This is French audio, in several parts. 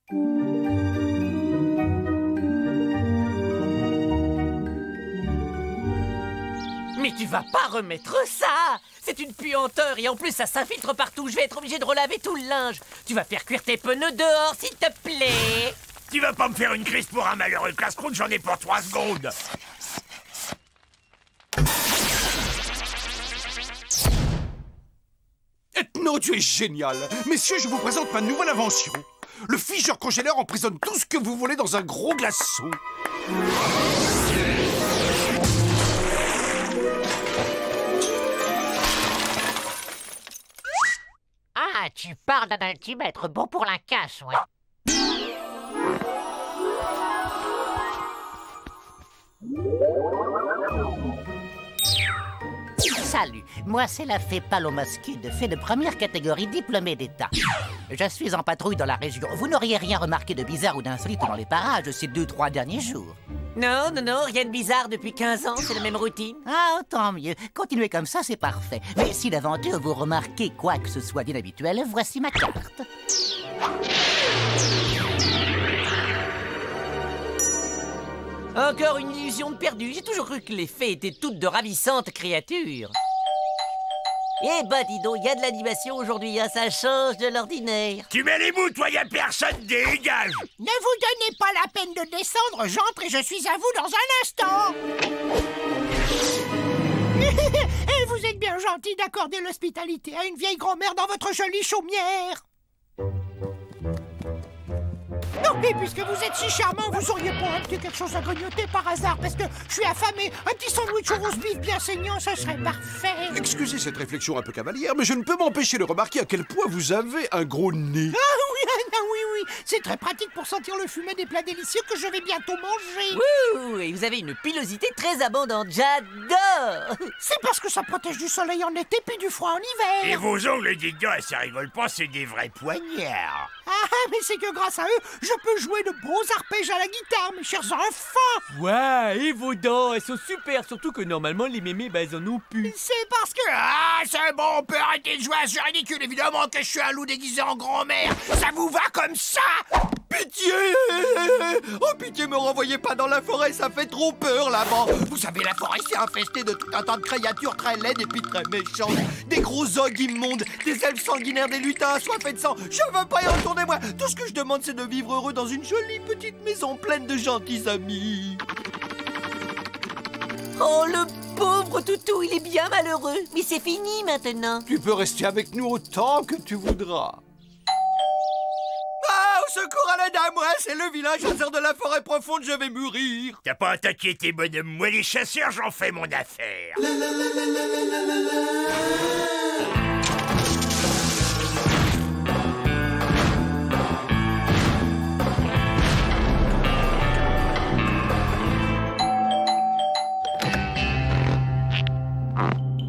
Mais tu vas pas remettre ça! C'est une puanteur et en plus ça s'infiltre partout. Je vais être obligé de relaver tout le linge. Tu vas faire cuire tes pneus dehors, s'il te plaît. Tu vas pas me faire une crise pour un malheureux casse-croûte, j'en ai pour 3 secondes. Ethno, tu es génial. Messieurs, je vous présente ma nouvelle invention. Le figeur congéleur emprisonne tout ce que vous voulez dans un gros glaçon. Ah, tu parles d'un altimètre bon pour la casse, ouais. Salut, moi c'est la fée Palomasquide, fée de première catégorie diplômée d'État. Je suis en patrouille dans la région. Vous n'auriez rien remarqué de bizarre ou d'insolite dans les parages ces 2-3 derniers jours? Non, rien de bizarre depuis 15 ans, c'est la même routine. Ah, tant mieux. Continuez comme ça, c'est parfait. Mais si d'aventure vous remarquez quoi que ce soit d'inhabituel, voici ma carte. Encore une illusion de perdu. J'ai toujours cru que les fées étaient toutes de ravissantes créatures. Eh bah dis donc, il y a de l'animation aujourd'hui, hein, ça change de l'ordinaire. Tu mets les bouts, toi, y a personne, dégage. Ne vous donnez pas la peine de descendre, j'entre et je suis à vous dans un instant. Et vous êtes bien gentil d'accorder l'hospitalité à une vieille grand-mère dans votre jolie chaumière. Non, mais puisque vous êtes si charmant, vous auriez pas un petit quelque chose à grignoter par hasard, parce que je suis affamé. Un petit sandwich au roast beef bien saignant, ce serait parfait. Excusez cette réflexion un peu cavalière, mais je ne peux m'empêcher de remarquer à quel point vous avez un gros nez. Ah oui, c'est très pratique pour sentir le fumet des plats délicieux que je vais bientôt manger. Ouh, et vous avez une pilosité très abondante, j'adore. C'est parce que ça protège du soleil en été puis du froid en hiver. Et vos ongles, dites donc, ça rigole pas, c'est des vrais poignards. Ah, mais c'est que grâce à eux, je peux jouer de beaux arpèges à la guitare, mes chers enfants. Ouais, et vos dents, elles sont super, surtout que normalement les mémés, bah, elles en ont plus. C'est parce que... Ah, c'est bon, on peut arrêter de jouer à ce ridicule, évidemment que je suis un loup déguisé en grand-mère. Ça vous va comme ça? Pitié! Oh, pitié, me renvoyez pas dans la forêt, ça fait trop peur là-bas. Vous savez, la forêt, c'est infesté de tout un tas de créatures très laides et puis très méchantes. Des gros ogres immondes, des elfes sanguinaires, des lutins assoiffés de sang. Je veux pas y retourner, moi. Tout ce que je demande, c'est de vivre heureux dans une jolie petite maison pleine de gentils amis. Oh, le pauvre toutou, il est bien malheureux. Mais c'est fini maintenant. Tu peux rester avec nous autant que tu voudras. Ah, au secours à l'aide à moi, c'est le vilain chasseur de la forêt profonde, je vais mourir. T'as pas à t'inquiéter, bonhomme. Moi, les chasseurs, j'en fais mon affaire.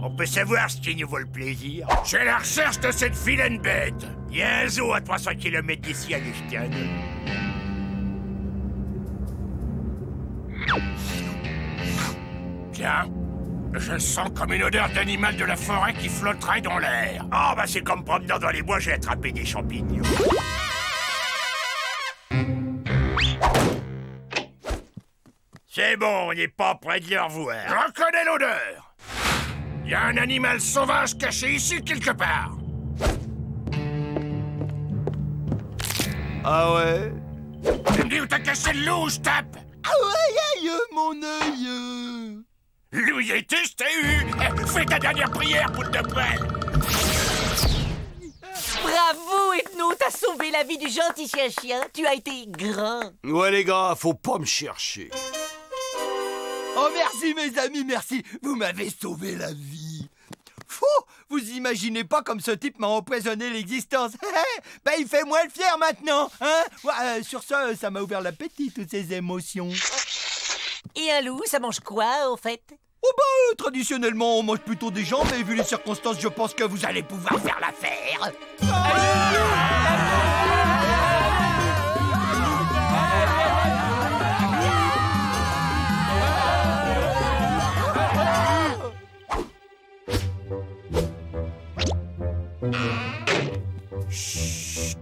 On peut savoir ce qui nous vaut le plaisir. Je suis à la recherche de cette vilaine bête. Il y a un zoo à 300 km d'ici à Lichten. Tiens, je sens comme une odeur d'animal de la forêt qui flotterait dans l'air. Ah, bah c'est comme promenant dans les bois, j'ai attrapé des champignons. C'est bon, on n'est pas près de les revoir. Je reconnais l'odeur. Il y a un animal sauvage caché ici quelque part. Ah ouais? Tu me dis où t'as caché le loup, je tape. Ah ouais, aïe, mon œil. Loup Yétis, je t'ai eu. Fais ta dernière prière, poule de poêle. Bravo, Ethno, t'as sauvé la vie du gentil chien. Tu as été grand. Ouais les gars, faut pas me chercher. Oh merci mes amis, merci. Vous m'avez sauvé la vie. Fou, vous imaginez pas comme ce type m'a empoisonné l'existence. Ben il fait moins le fier maintenant, hein. Ouais, sur ça m'a ouvert l'appétit, toutes ces émotions. Et un loup, ça mange quoi, au fait? Oh bah, traditionnellement, on mange plutôt des gens, mais vu les circonstances, je pense que vous allez pouvoir faire l'affaire. Chut.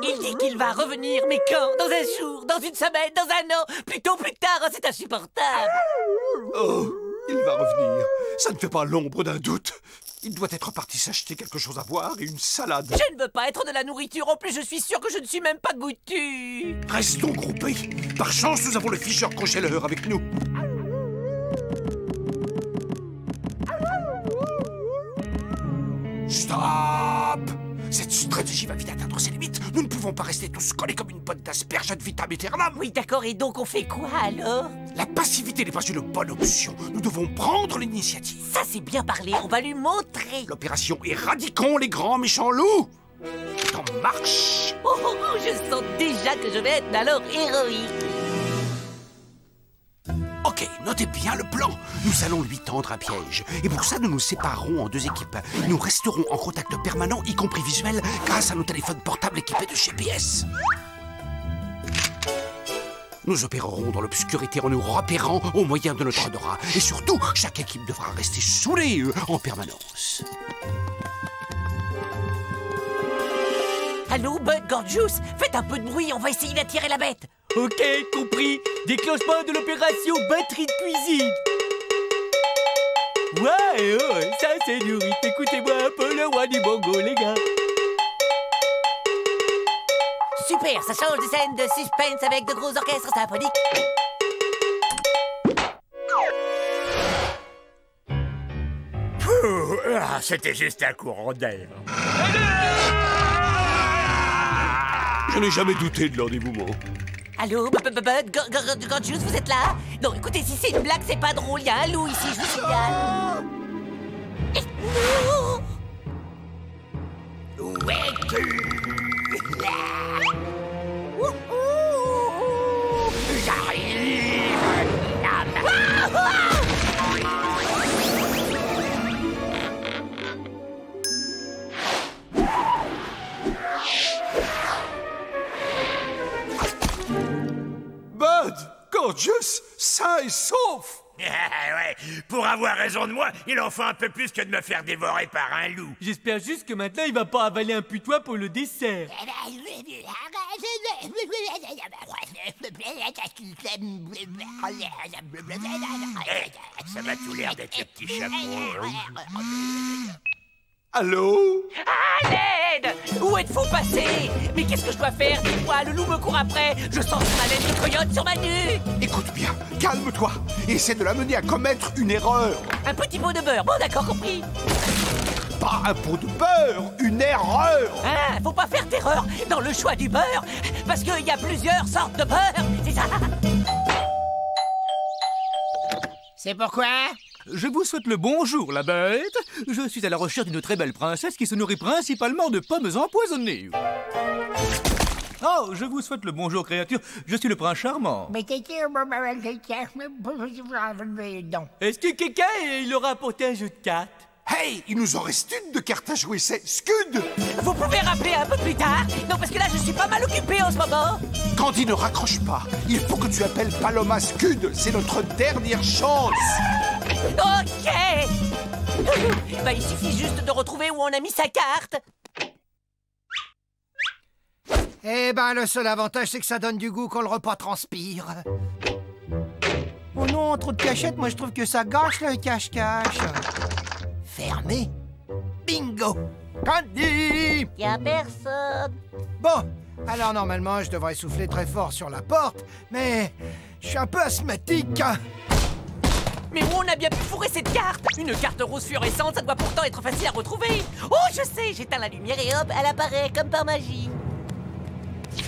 Il dit qu'il va revenir, mais quand? Dans un jour? Dans une semaine? Dans un an? Plutôt plus tard? Oh, c'est insupportable. Oh, il va revenir. Ça ne fait pas l'ombre d'un doute. Il doit être parti s'acheter quelque chose à boire et une salade. Je ne veux pas être de la nourriture. En plus, je suis sûr que je ne suis même pas goûtu. Restons groupés. Par chance, nous avons le ficheur congéleur avec nous. Stop! Cette stratégie va vite atteindre ses limites. Nous ne pouvons pas rester tous collés comme une botte d'asperges ad vitam aeternam. Oui, d'accord. Et donc, on fait quoi, alors? La passivité n'est pas une bonne option. Nous devons prendre l'initiative. Ça, c'est bien parlé. On va lui montrer. L'opération Éradiquons les grands méchants loups est en marche. Oh, oh, oh, je sens déjà que je vais être alors héroïque. Ok, notez bien le plan. Nous allons lui tendre un piège. Et pour ça, nous nous séparerons en deux équipes. Nous resterons en contact permanent, y compris visuel, grâce à nos téléphones portables équipés de GPS. Nous opérerons dans l'obscurité en nous repérant au moyen de notre odorat. Et surtout, chaque équipe devra rester sous les yeux en permanence. Allô, Bud, Gorgeous? Faites un peu de bruit, on va essayer d'attirer la bête. Ok, compris. Déclenchement de l'opération batterie de cuisine. Ouais, oh, ça c'est du rythme. Écoutez-moi un peu le roi du bongo, les gars. Super, ça change de scène de suspense avec de gros orchestres symphoniques. C'était juste un courant d'air. Je n'ai jamais douté de leur dévouement. Allô, Bud, Gorgeous, vous êtes là? Non, écoutez, si c'est une blague, c'est pas drôle. Il y a un loup ici, je vous signale. Où es-tu? J'arrive. Bud, Gorgeous, sain et sauf. Ouais, pour avoir raison de moi, il en faut un peu plus que de me faire dévorer par un loup. J'espère juste que maintenant il va pas avaler un putois pour le dessert. Ça m'a tout l'air d'être le petit chapeau. Allô? À l'aide! Où êtes-vous passé? Mais qu'est-ce que je dois faire? Dites-moi, le loup me court après. Je sens son haleine de coyote sur ma nuque. Écoute bien, calme-toi. Essaie de l'amener à commettre une erreur. Un petit pot de beurre. Bon, d'accord, compris. Pas un pot de beurre, une erreur. Hein? Faut pas faire d'erreur dans le choix du beurre, parce qu'il y a plusieurs sortes de beurre. C'est ça? C'est pourquoi? Je vous souhaite le bonjour, la bête. Je suis à la recherche d'une très belle princesse qui se nourrit principalement de pommes empoisonnées. Oh, je vous souhaite le bonjour, créature. Je suis le prince charmant. Mais non. Est-ce que quelqu'un il aura apporté un jeu de cartes? Hey, il nous en reste une de carte à jouer, c'est Scud. Vous pouvez rappeler un peu plus tard? Non, parce que là, je suis pas mal occupé en ce moment. Candy, ne raccroche pas. Il faut que tu appelles Paloma Scud. C'est notre dernière chance. Ok. Bah, il suffit juste de retrouver où on a mis sa carte. Eh ben, le seul avantage, c'est que ça donne du goût quand le repas transpire. Oh non, trop de cachettes, moi je trouve que ça gâche le cache-cache. Fermé. Bingo. Candy! Y'a personne. Bon, alors normalement, je devrais souffler très fort sur la porte, mais je suis un peu asthmatique. Mais où on a bien pu fourrer cette carte? Une carte rose fluorescente, ça doit pourtant être facile à retrouver. Oh, je sais, j'éteins la lumière et hop, elle apparaît comme par magie.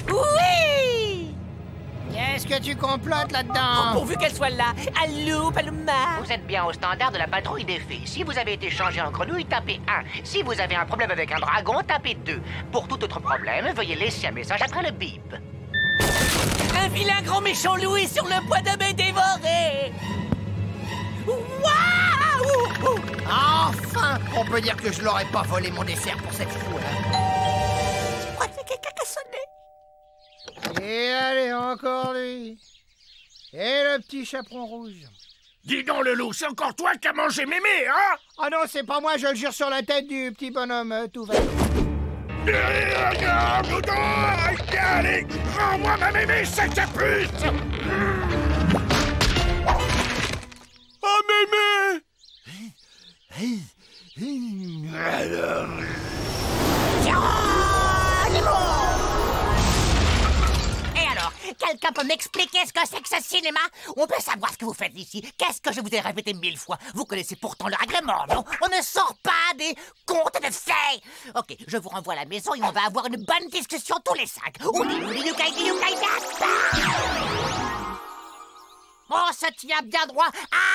Oui! Qu'est-ce que tu complotes là-dedans? Pourvu qu'elle soit là. Allô, Paloma? Vous êtes bien au standard de la patrouille des fées. Si vous avez été changé en grenouille, tapez 1. Si vous avez un problème avec un dragon, tapez 2. Pour tout autre problème, veuillez laisser un message après le bip. Un vilain grand méchant loup est sur le point de me dévorer. Waouh! Enfin! On peut dire que je l'aurais pas volé mon dessert pour cette fois. Je crois que quelqu'un a sonné. Et allez, encore lui. Et le petit chaperon rouge. Dis donc, le loup, c'est encore toi qui as mangé mémé, hein? Ah non, c'est pas moi, je le jure sur la tête du petit bonhomme tout vert. Allez, rends-moi ma mémé, sac à pute! Oh, mémé! Et alors, quelqu'un peut m'expliquer ce que c'est que ce cinéma? On peut savoir ce que vous faites ici. Qu'est-ce que je vous ai répété 1000 fois? Vous connaissez pourtant le règlement, non? On ne sort pas des contes de fées. Ok, je vous renvoie à la maison et on va avoir une bonne discussion tous les 5. On se tient bien droit.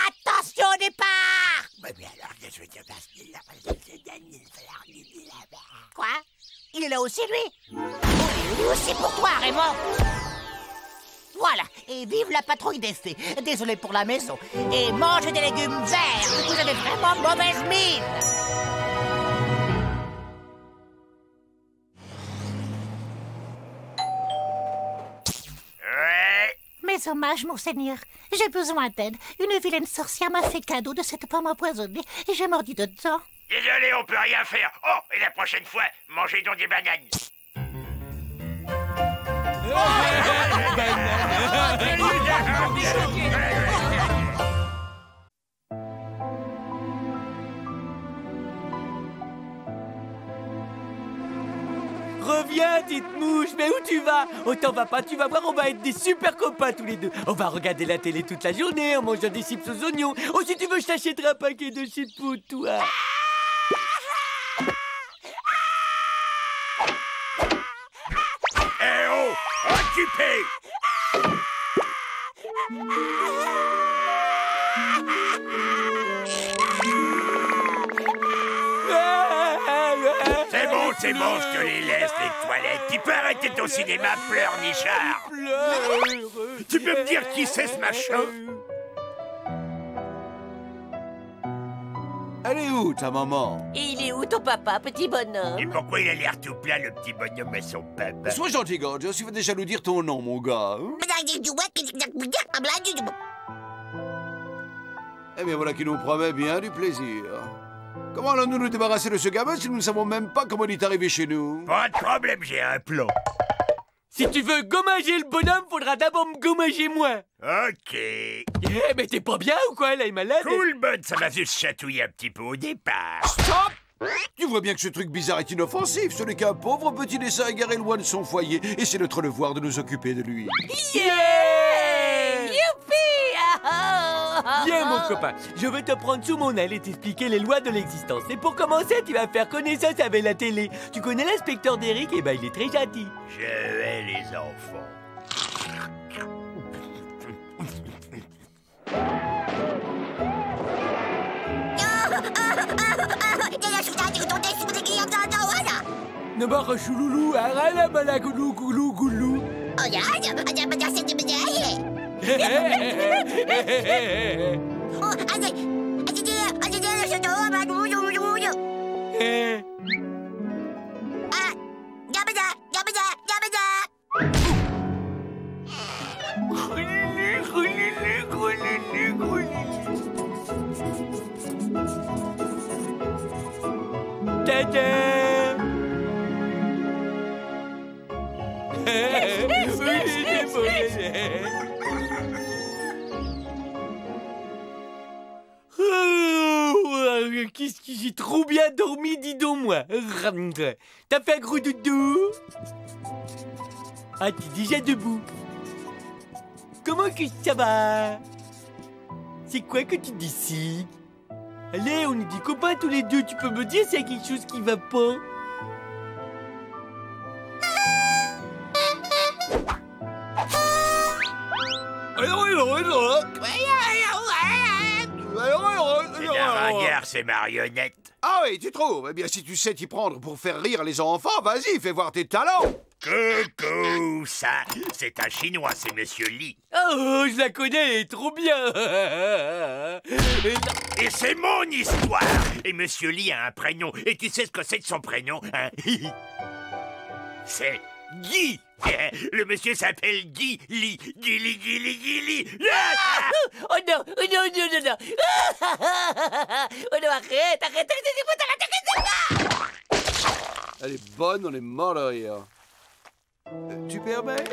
Attention au départ! Quoi? Il est là aussi, lui? Lui aussi pour toi, Raymond. Voilà, et vive la patrouille des fées. Désolé pour la maison. Et mangez des légumes verts. Vous avez vraiment mauvaise mine. Mes hommages, monseigneur. J'ai besoin d'aide. Une vilaine sorcière m'a fait cadeau de cette pomme empoisonnée et j'ai mordu dedans. Désolé, on peut rien faire. Oh, et la prochaine fois, mangez donc des bananes. Reviens, petite mouche, mais où tu vas? Oh, t'en vas pas, tu vas voir, on va être des super copains tous les deux. On va regarder la télé toute la journée en mangeant des chips aux oignons. Oh, si tu veux, je t'achèterai un paquet de chips pour toi. Eh oh, occupé! C'est bon, je te les laisse, les toilettes. Tu peux arrêter ton cinéma, pleurnichard. Tu peux me dire qui c'est, ce machin? Elle est où, ta maman? Et il est où ton papa, petit bonhomme? Et pourquoi il a l'air tout plein, le petit bonhomme à son papa? Sois gentil, Gorge, tu vas déjà nous dire ton nom, mon gars. Hein? Eh bien, voilà qui nous promet bien du plaisir. Comment allons-nous nous débarrasser de ce gamin si nous ne savons même pas comment il est arrivé chez nous? Pas de problème, j'ai un plan. Si tu veux gommager le bonhomme, faudra d'abord me gommager moi. Ok. Eh, mais t'es pas bien ou quoi, là, il est malade? Cool, bud, ça m'a juste chatouiller un petit peu au départ. Stop! Tu vois bien que ce truc bizarre est inoffensif. Ce n'est qu'un pauvre petit dessin égaré loin de son foyer. Et c'est notre devoir de nous occuper de lui. Yeah! Youpi! Viens, mon copain, je vais te prendre sous mon aile et t'expliquer les lois de l'existence. Et pour commencer, tu vas faire connaissance avec la télé. Tu connais l'inspecteur d'Eric? Eh ben, il est très gentil. Je hais les enfants. Nabara chouloulou, arala malagoulou goulou goulou. Qu'est-ce que j'ai trop bien dormi, dis donc moi. T'as fait un gros doudou? Ah, t'es déjà debout. Comment que ça va? C'est quoi que tu décides? Allez, on est des copains tous les deux. Tu peux me dire s'il y a quelque chose qui va pas? C'est la ringarde, ces marionnettes. Ah oui, tu trouves? Eh bien, si tu sais t'y prendre pour faire rire les enfants, vas-y, fais voir tes talents. Coucou, ça, c'est un Chinois, c'est Monsieur Li. Oh, je la connais, elle est trop bien. Et c'est mon histoire. Et Monsieur Li a un prénom. Et tu sais ce que c'est de son prénom, hein? C'est Guy. Le monsieur s'appelle Guy Lee. Guy. Oh non, oh non, non, non, non. Oh non, arrête. Elle est bonne, on est mort de rire. Tu permets?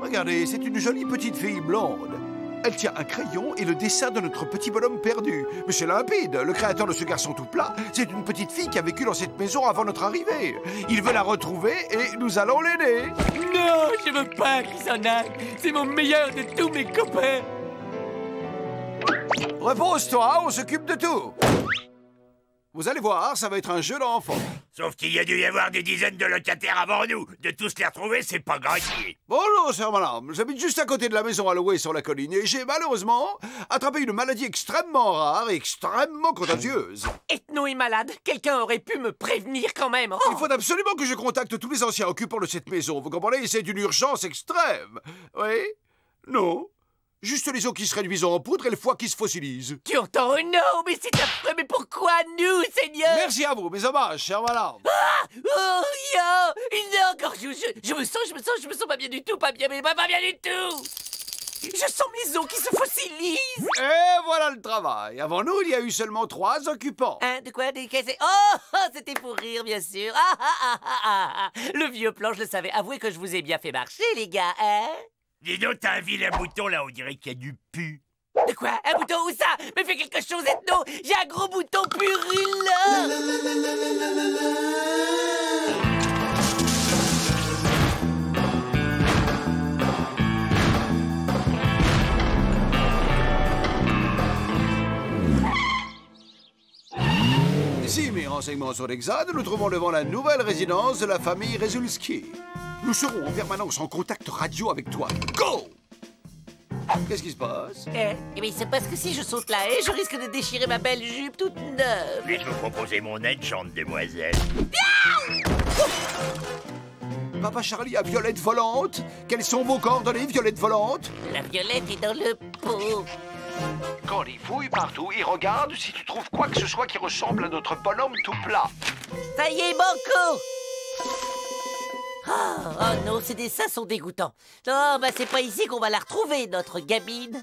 Regardez, c'est une jolie petite fille blonde. Elle tient un crayon et le dessin de notre petit bonhomme perdu. Mais c'est limpide, le créateur de ce garçon tout plat, c'est une petite fille qui a vécu dans cette maison avant notre arrivée. Il veut la retrouver et nous allons l'aider. Non, je veux pas qu'il s'en aille. C'est mon meilleur de tous mes copains. Repose-toi, on s'occupe de tout. Vous allez voir, ça va être un jeu d'enfant. Sauf qu'il y a dû y avoir des dizaines de locataires avant nous. De tous les retrouver, c'est pas gagné. Bonjour, sœur madame. J'habite juste à côté de la maison à louer sur la colline et j'ai malheureusement attrapé une maladie extrêmement rare et extrêmement contagieuse. Ethno est malade. Quelqu'un aurait pu me prévenir quand même. Oh. Il faut absolument que je contacte tous les anciens occupants de cette maison. Vous comprenez? C'est une urgence extrême. Oui? Non? Juste les os qui se réduisent en poudre et le foie qui se fossilise. Tu entends? Oh non, mais c'est affreux. Mais pourquoi nous, Seigneur? Merci à vous, mes hommages, chère madame. Ah! Oh, non, encore, je me sens pas bien du tout, pas bien du tout. Je sens mes os qui se fossilisent. Et voilà le travail. Avant nous, il y a eu seulement 3 occupants. Hein, de quoi? Oh, c'était pour rire, bien sûr. Le vieux plan, je le savais. Avouez que je vous ai bien fait marcher, les gars, hein? Dis donc, t'as un vilain bouton là, on dirait qu'il y a du pu. De quoi? Un bouton où ça? Mais fais quelque chose, Ethno! J'ai un gros bouton purulent! Si mes renseignements sont exacts, nous trouvons devant la nouvelle résidence de la famille Rezulski. Nous serons en permanence en contact radio avec toi. Go! Qu'est-ce qui se passe? Eh bien, il se passe que si je saute la haie, je risque de déchirer ma belle jupe toute neuve. Puis-je vous proposer mon aide, chante demoiselle? Papa Charlie a Violette volante. Quelles sont vos coordonnées, Violette volante? La violette est dans le pot. Quand il fouille partout, il regarde si tu trouves quoi que ce soit qui ressemble à notre bonhomme tout plat. Ça y est, banco! Oh non, ces dessins sont dégoûtants. Non, bah c'est pas ici qu'on va la retrouver, notre gamine.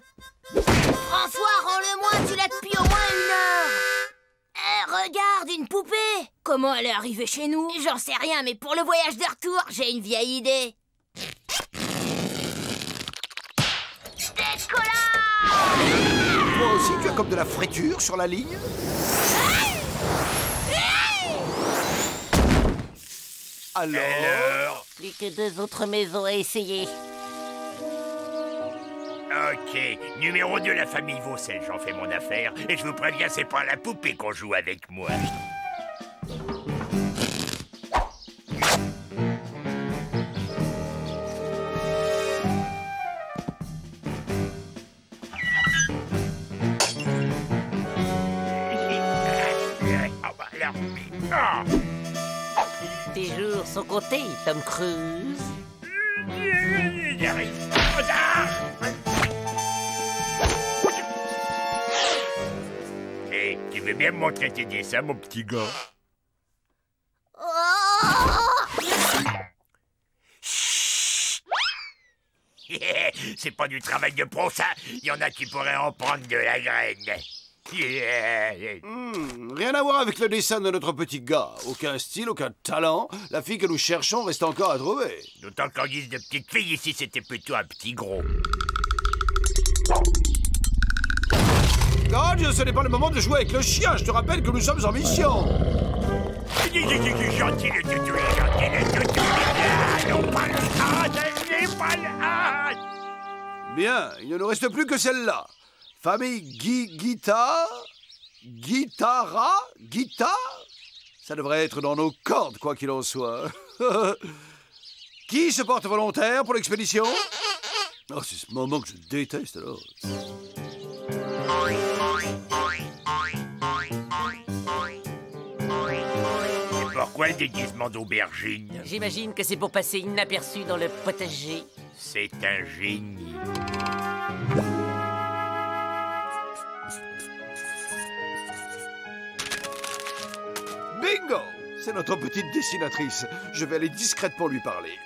François, rends-le-moi, tu l'as depuis au moins 1 heure. Regarde, une poupée. Comment elle est arrivée chez nous? J'en sais rien, mais pour le voyage de retour, j'ai une vieille idée. Décollage! Toi aussi, tu as comme de la friture sur la ligne? Alors? Plus que 2 autres maisons à essayer. Ok, numéro 2, la famille Vaucel, j'en fais mon affaire. Et je vous préviens, c'est pas la poupée qu'on joue avec moi. Tes jours sont comptés, Tom Cruise. Hey, tu veux bien me montrer tes dessins, mon petit gars? C'est pas du travail de pro, ça. Il y en a qui pourraient en prendre de la graine. Rien à voir avec le dessin de notre petit gars. Aucun style, aucun talent. La fille que nous cherchons reste encore à trouver. D'autant qu'en guise de petite fille, ici, c'était plutôt un petit gros. God, ce n'est pas le moment de jouer avec le chien. Je te rappelle que nous sommes en mission. Gentil le toutou, gentil le toutou. Non, pas le pas le Bien, il ne nous reste plus que celle-là. Famille Guitare? Ça devrait être dans nos cordes, quoi qu'il en soit. Qui se porte volontaire pour l'expédition? Oh, c'est ce moment que je déteste, alors. Pourquoi le déguisement d'aubergine? J'imagine que c'est pour passer inaperçu dans le potager. C'est un génie. Bingo! C'est notre petite dessinatrice. Je vais aller discrètement lui parler.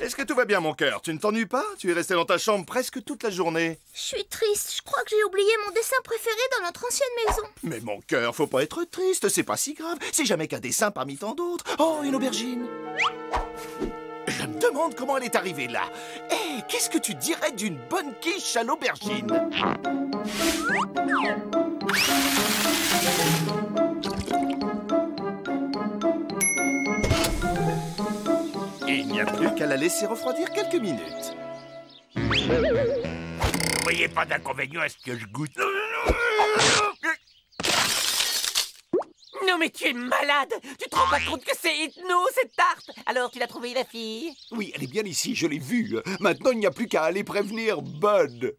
Est-ce que tout va bien, mon cœur? Tu ne t'ennuies pas? Tu es resté dans ta chambre presque toute la journée. Je suis triste. Je crois que j'ai oublié mon dessin préféré dans notre ancienne maison. Mais mon cœur, faut pas être triste, c'est pas si grave. C'est jamais qu'un dessin parmi tant d'autres. Oh, une aubergine. Je me demande comment elle est arrivée là. Hé, qu'est-ce que tu dirais d'une bonne quiche à l'aubergine? Et il n'y a plus qu'à la laisser refroidir quelques minutes. Vous voyez pas d'inconvénient à ce que je goûte? Non mais tu es malade. Tu te rends pas compte que c'est hypno, cette tarte? Alors tu l'as trouvée, la fille? Oui, elle est bien ici, je l'ai vue. Maintenant, il n'y a plus qu'à aller prévenir Bud.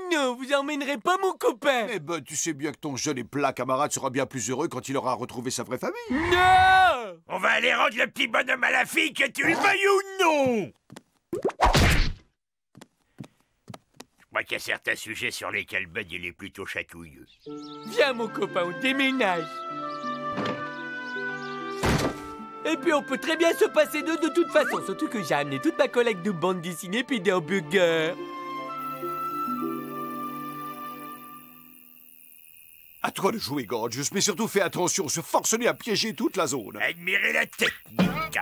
Non, vous emmènerez pas mon copain. Mais Bud, tu sais bien que ton jeune et plat camarade sera bien plus heureux quand il aura retrouvé sa vraie famille. Non! On va aller rendre le petit bonhomme à la fille, que tu le veuilles ou non! Je crois qu'il y a certains sujets sur lesquels Bud il est plutôt chatouilleux. Viens, mon copain, on déménage. Et puis on peut très bien se passer d'eux de toute façon. Surtout que j'ai amené toute ma collecte de bandes dessinées puis des hamburgers. À toi de jouer, Gorgeous, mais surtout fais attention, ce forcené à piéger toute la zone. Admirez la technique.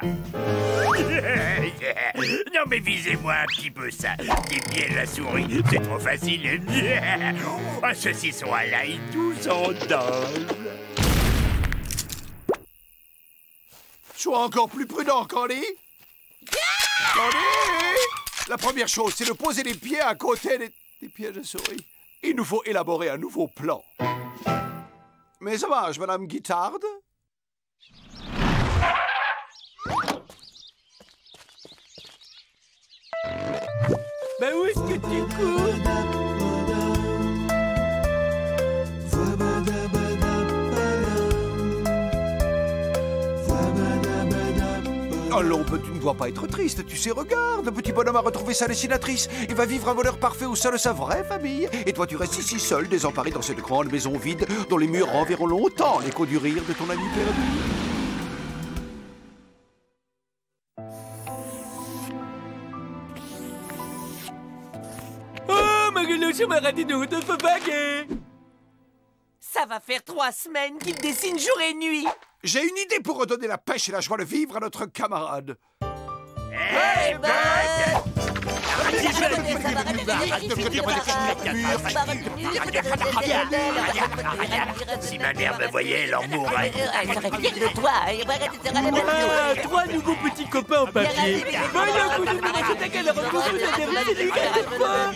Non mais visez-moi un petit peu ça. Des pièges à souris, c'est trop facile. Un saucisson à l'ail, tous en dents. Sois encore plus prudent, Candy. Candy! La première chose, c'est de poser les pieds à côté des pièges à souris. Il nous faut élaborer un nouveau plan. Mais ça marche, Madame Guittarde? Ben où est-ce que tu cours? Allons, tu ne dois pas être triste, tu sais, regarde, le petit bonhomme a retrouvé sa dessinatrice. Il va vivre un bonheur parfait au sein de sa vraie famille. Et toi, tu restes ici seul, désemparé dans cette grande maison vide, dont les murs renverront longtemps l'écho du rire de ton ami perdu. Oh, Marilou, je m'a raté de haute favague. Ça va faire 3 semaines qu'il dessine jour et nuit. J'ai une idée pour redonner la pêche et la joie de vivre à notre camarade. Hey, Bud! Si ma mère me voyait, elle en mourrait. J'aurais fier de toi. Ah, 3 nouveaux petits copains en papier. Voyons, vous nous mettez ta gueule à retrouver de quoi.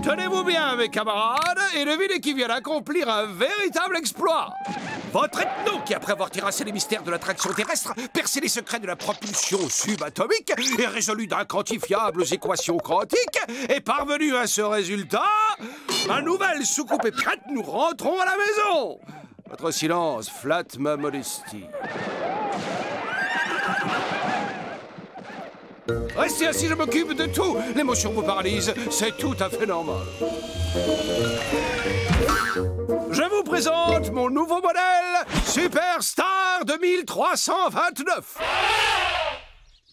Tenez-vous bien, mes camarades, et devinez qui vient d'accomplir un véritable exploit. Votre ethno, qui après avoir terrassé les mystères de l'attraction terrestre, percé les secrets de la propulsion subatomique et résolu d'inquantifiables équations quantiques, est parvenu à ce résultat. Ma nouvelle soucoupe est prête, nous rentrons à la maison. Votre silence flatte ma modestie. Restez assis, je m'occupe de tout. L'émotion vous paralyse, c'est tout à fait normal. Je vous présente mon nouveau modèle, Superstar 2329.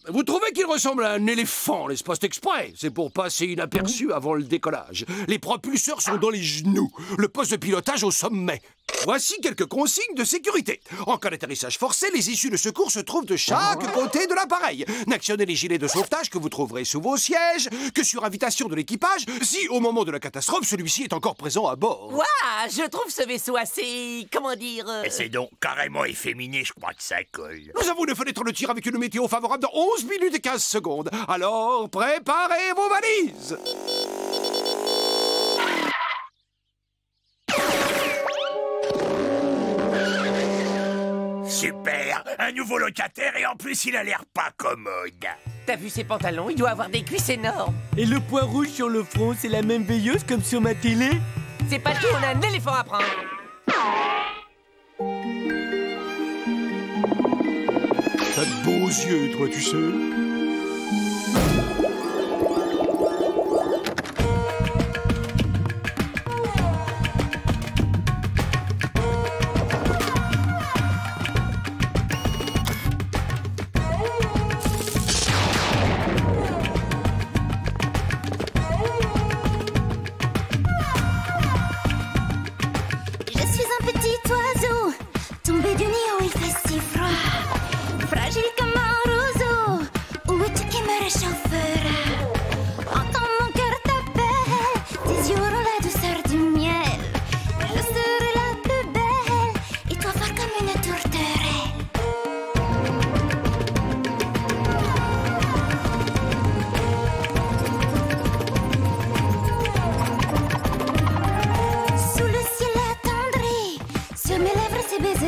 Vous trouvez qu'il ressemble à un éléphant, n'est-ce pas? C'est exprès. C'est pour passer inaperçu avant le décollage. Les propulseurs sont dans les genoux, le poste de pilotage au sommet. Voici quelques consignes de sécurité. En cas d'atterrissage forcé, les issues de secours se trouvent de chaque côté de l'appareil. N'actionnez les gilets de sauvetage que vous trouverez sous vos sièges que sur invitation de l'équipage, si au moment de la catastrophe, celui-ci est encore présent à bord. Waouh, je trouve ce vaisseau assez... comment dire... Et c'est donc carrément efféminé, je crois que ça colle. Nous avons une fenêtre de tir avec une météo favorable dans 11 minutes et 15 secondes. Alors, préparez vos valises. Super! Un nouveau locataire et en plus il a l'air pas commode. T'as vu ses pantalons? Il doit avoir des cuisses énormes. Et le point rouge sur le front, c'est la même veilleuse comme sur ma télé? C'est pas tout, on a un éléphant à prendre. T'as de beaux yeux, toi, tu sais.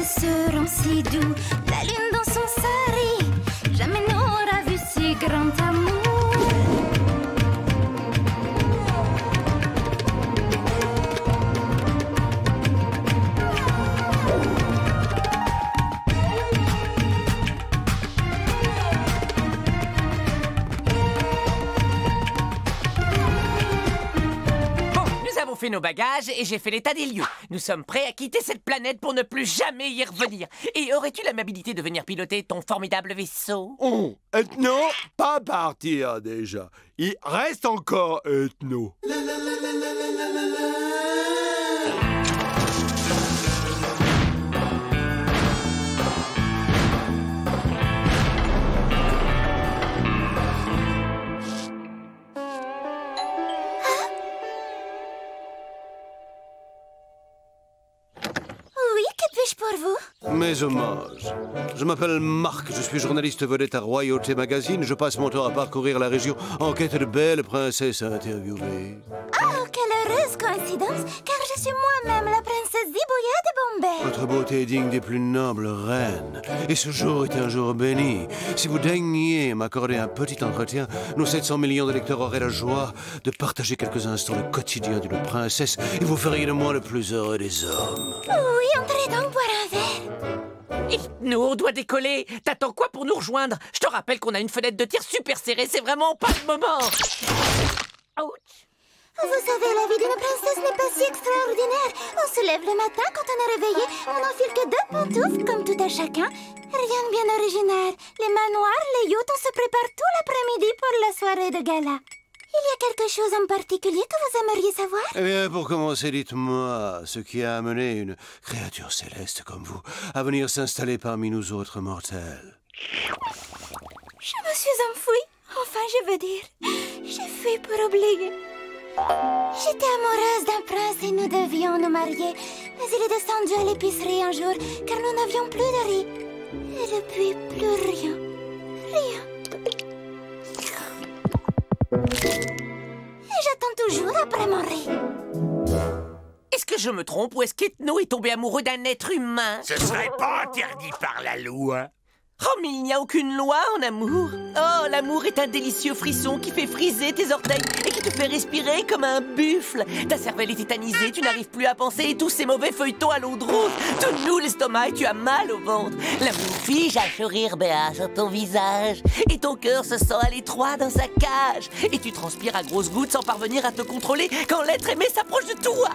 seront si doux, la lune dans son sari. Jamais n'aura vu si grand amour. Fait nos bagages et j'ai fait l'état des lieux. Nous sommes prêts à quitter cette planète pour ne plus jamais y revenir. Et aurais-tu l'amabilité de venir piloter ton formidable vaisseau? Oh, Ethno, pas partir déjà. Il reste encore Ethno. Pour vous? Mes hommages. Je m'appelle Marc, je suis journaliste vedette à Royauté Magazine. Je passe mon temps à parcourir la région en quête de belles princesses à interviewer. Oh, quelle heureuse coïncidence, car je suis moi-même la princesse Zibouya de Bombay. Votre beauté est digne des plus nobles reines. Et ce jour est un jour béni. Si vous daigniez m'accorder un petit entretien, nos 700 millions de lecteurs auraient la joie de partager quelques instants le quotidien d'une princesse et vous feriez de moi le plus heureux des hommes. Oui, entrez donc boire un verre. Nous, on doit décoller. T'attends quoi pour nous rejoindre? Je te rappelle qu'on a une fenêtre de tir super serrée. C'est vraiment pas le moment. Ouch. Vous savez, la vie d'une princesse n'est pas si extraordinaire. On se lève le matin, quand on est réveillé, on n'enfile que 2 pantoufles, comme tout à chacun. Rien de bien original. Les manoirs, les yachts, on se prépare tout l'après-midi pour la soirée de gala. Il y a quelque chose en particulier que vous aimeriez savoir? Eh bien, pour commencer, dites-moi ce qui a amené une créature céleste comme vous à venir s'installer parmi nous autres mortels. Je me suis enfouie. Enfin, je veux dire, j'ai fui pour oublier. J'étais amoureuse d'un prince et nous devions nous marier. Mais il est descendu à l'épicerie un jour, car nous n'avions plus de riz. Et depuis, plus rien. Rien. Et j'attends toujours après mon riz. Est-ce que je me trompe ou est-ce qu'Ethno est tombé amoureux d'un être humain? Ce serait pas interdit par la loi. Oh, mais il n'y a aucune loi en amour. Oh, l'amour est un délicieux frisson qui fait friser tes orteils et qui te fait respirer comme un buffle. Ta cervelle est tétanisée, tu n'arrives plus à penser et tous ces mauvais feuilletons à l'eau de rose te nouent l'estomac et tu as mal au ventre. L'amour fige un sourire béat sur ton visage et ton cœur se sent à l'étroit dans sa cage. Et tu transpires à grosses gouttes sans parvenir à te contrôler quand l'être aimé s'approche de toi.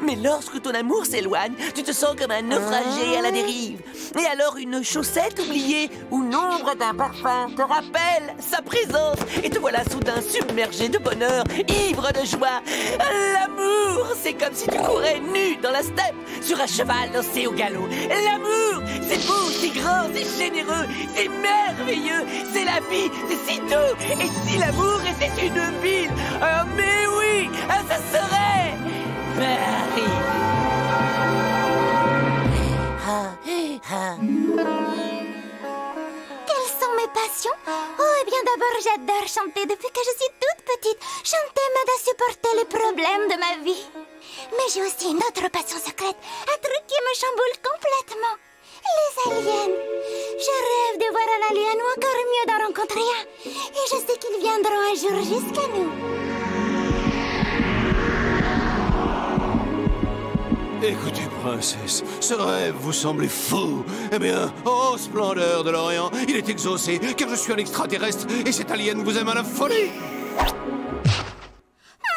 Mais lorsque ton amour s'éloigne, tu te sens comme un naufragé à la dérive. Et alors une chaussette oubliée ou l'ombre d'un parfum te rappelle sa présence. Et te voilà soudain submergé de bonheur, ivre de joie. L'amour, c'est comme si tu courais nu dans la steppe sur un cheval lancé au galop. L'amour, c'est beau, c'est grand, c'est généreux, c'est merveilleux, c'est la vie, c'est si doux. Et si l'amour était une ville, mais oui, ça serait... Paris. Quelles sont mes passions? Oh, eh bien d'abord, j'adore chanter depuis que je suis toute petite. Chanter m'aide à supporter les problèmes de ma vie. Mais j'ai aussi une autre passion secrète, un truc qui me chamboule complètement. Les aliens. Je rêve de voir un alien ou encore mieux d'en rencontrer un. Et je sais qu'ils viendront un jour jusqu'à nous. Écoutez-moi. princesse. Ce rêve vous semblait fou. Eh bien, ô splendeur de l'Orient, il est exaucé, car je suis un extraterrestre et cet alien vous aime à la folie.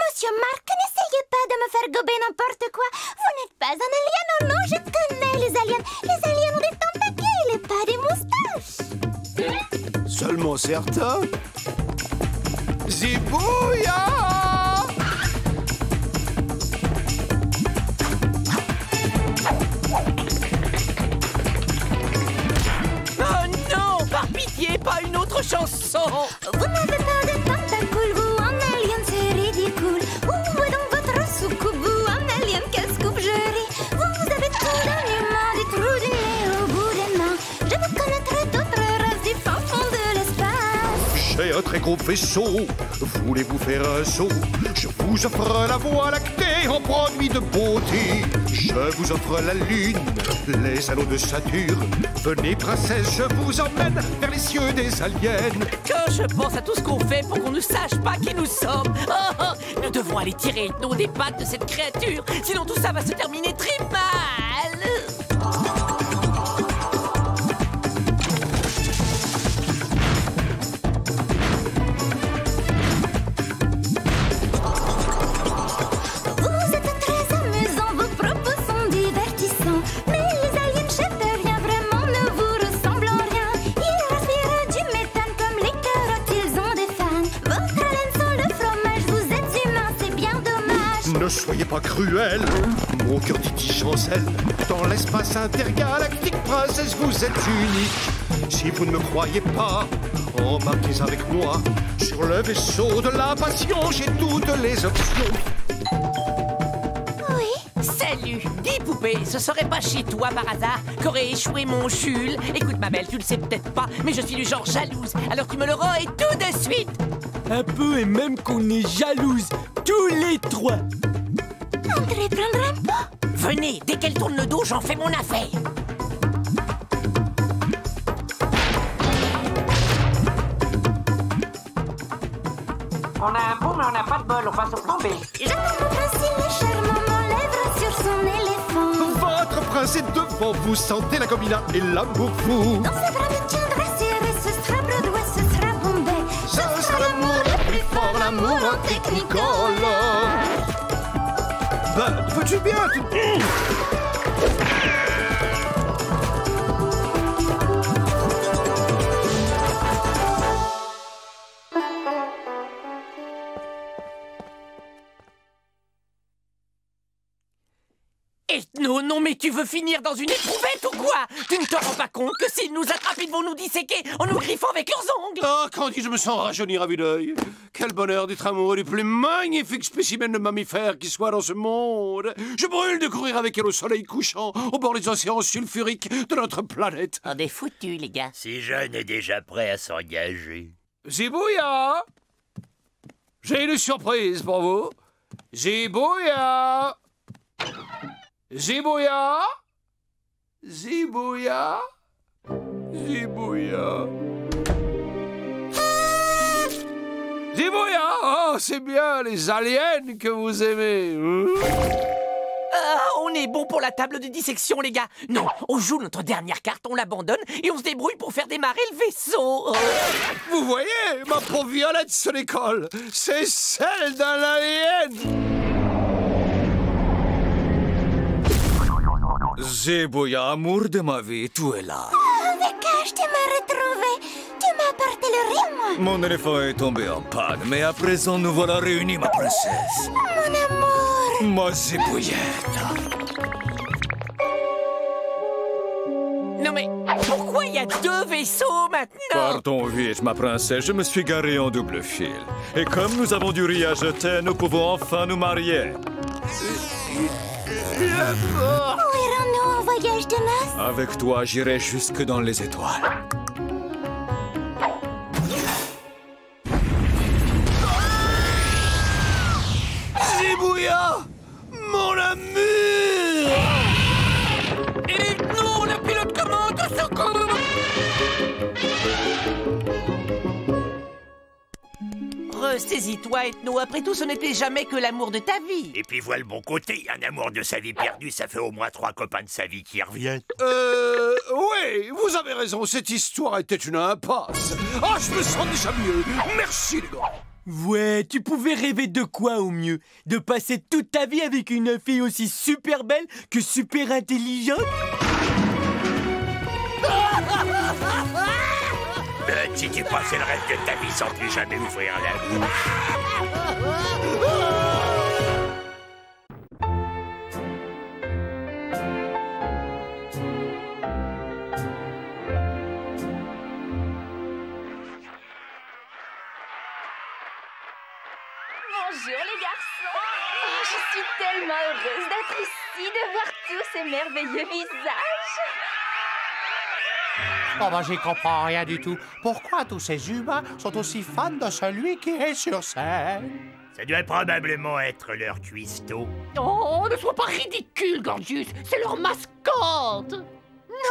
Monsieur Marc, n'essayez pas de me faire gober n'importe quoi. Vous n'êtes pas un alien, oh non, je connais les aliens. Les aliens ont des tentacules et pas des moustaches. Seulement certains. Zibouya! Pas une autre chanson. Vous n'avez pas de tentacules, vous, un alien, c'est ridicule. Où est donc votre soucoupe, vous, un alien, quel scoop, je ris. Vous avez trop d'aliments, des trous du nez au bout des mains. Je vous connaîtrai d'autres races du fin fond de l'espace. J'ai un très gros vaisseau, voulez-vous faire un saut? Je vous offre la voie lactée en produit de beauté. Je vous offre la lune, les anneaux de Saturne. Venez princesse, je vous emmène vers les cieux des aliens. Quand je pense à tout ce qu'on fait pour qu'on ne sache pas qui nous sommes, nous devons aller tirer nos des pattes de cette créature, sinon tout ça va se terminer très mal. Ne soyez pas cruel, mon cœur titille chancelle. Dans l'espace intergalactique, princesse, vous êtes unique. Si vous ne me croyez pas, embarquez avec moi. Sur le vaisseau de la passion, j'ai toutes les options. Oui. Salut, dis poupée, ce serait pas chez toi par hasard qu'aurait échoué mon Jules? Écoute ma belle, tu le sais peut-être pas, mais je suis du genre jalouse, alors tu me le rends et tout de suite. Un peu et même qu'on est jalouse, tous les trois. André prendra pas. Venez, dès qu'elle tourne le dos, j'en fais mon affaire. On a un pot, mais on n'a pas de bol, on va se tomber. J'attends mon prince, il est charmant, mon lèvre sur son éléphant. Votre prince est devant vous, sentez la combina et l'amour fou. Dans ses bras me tiendra serré, ce sera Broadway, ce sera Bombay. Ce sera l'amour le plus fort, l'amour en technicolor. Ben, veux-tu bien Non, mais tu veux finir dans une éprouvette ou quoi? Tu ne te rends pas compte que s'ils nous attrapent, ils vont nous disséquer en nous griffant avec leurs ongles? Ah, Candy, je me sens rajeunir à vue d'œil. Quel bonheur d'être amoureux du plus magnifique spécimen de mammifère qui soit dans ce monde. Je brûle de courir avec elle au soleil couchant, au bord des océans sulfuriques de notre planète. On est foutus, les gars. Si jeune est déjà prêt à s'engager. Zibouya! J'ai une surprise pour vous. Zibouya! Zibouya! Zibouya! Zibouya! Zibouya! Oh, c'est bien les aliens que vous aimez! On est bon pour la table de dissection, les gars. Non, on joue notre dernière carte, on l'abandonne et on se débrouille pour faire démarrer le vaisseau. Vous voyez, ma pauvre Violette se décolle. C'est celle d'un alien! Zibouya, amour de ma vie, tu es là. Oh, Vikash, tu m'as retrouvé. Tu m'as apporté le riz, moi. Mon éléphant est tombé en panne, mais à présent nous voilà réunis, ma princesse. Mon amour. Ma Zibouillette. Non mais, pourquoi il y a deux vaisseaux maintenant? Partons vite, ma princesse, je me suis garé en double fil. Et comme nous avons du riz à jeter, nous pouvons enfin nous marier. Où irons-nous en voyage de noces? Avec toi, j'irai jusque dans les étoiles. Zibouya! Mon amour! Et non, la pilote commande, au secours! Saisis-toi, Ethno. Après tout, ce n'était jamais que l'amour de ta vie. Et puis voilà le bon côté, un amour de sa vie perdue, ça fait au moins 3 copains de sa vie qui reviennent. Oui, vous avez raison, cette histoire était une impasse. Ah, je me sens déjà mieux. Merci, les gars. Ouais, tu pouvais rêver de quoi au mieux? De passer toute ta vie avec une fille aussi super belle que super intelligente? Si tu passais le reste de ta vie sans plus jamais ouvrir la bouche. Bonjour les garçons. Oh, je suis tellement heureuse d'être ici, de voir tous ces merveilleux visages. Oh ben j'y comprends rien du tout. Pourquoi tous ces humains sont aussi fans de celui qui est sur scène? Ça doit probablement être leur cuistot. Oh, ne sois pas ridicule, Gorgius. C'est leur mascotte.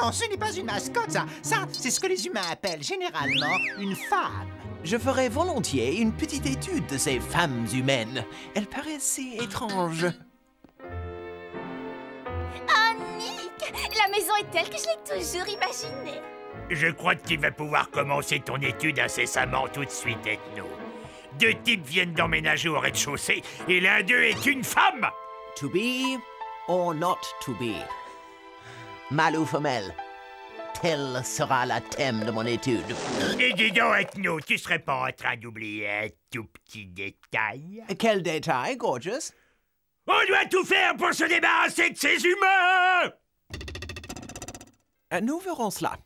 Non, ce n'est pas une mascotte, ça. Ça, c'est ce que les humains appellent généralement une femme. Je ferais volontiers une petite étude de ces femmes humaines. Elles paraissaient étranges. Oh, Nick, la maison est telle que je l'ai toujours imaginée. Je crois que tu vas pouvoir commencer ton étude incessamment tout de suite, Ethno. 2 types viennent d'emménager au rez-de-chaussée et l'un d'eux est une femme. To be or not to be? Mâle ou femelle? Tel sera le thème de mon étude. Et dis donc, Ethno, tu serais pas en train d'oublier un tout petit détail? Quel détail, Gorgius? On doit tout faire pour se débarrasser de ces humains! Nous verrons cela.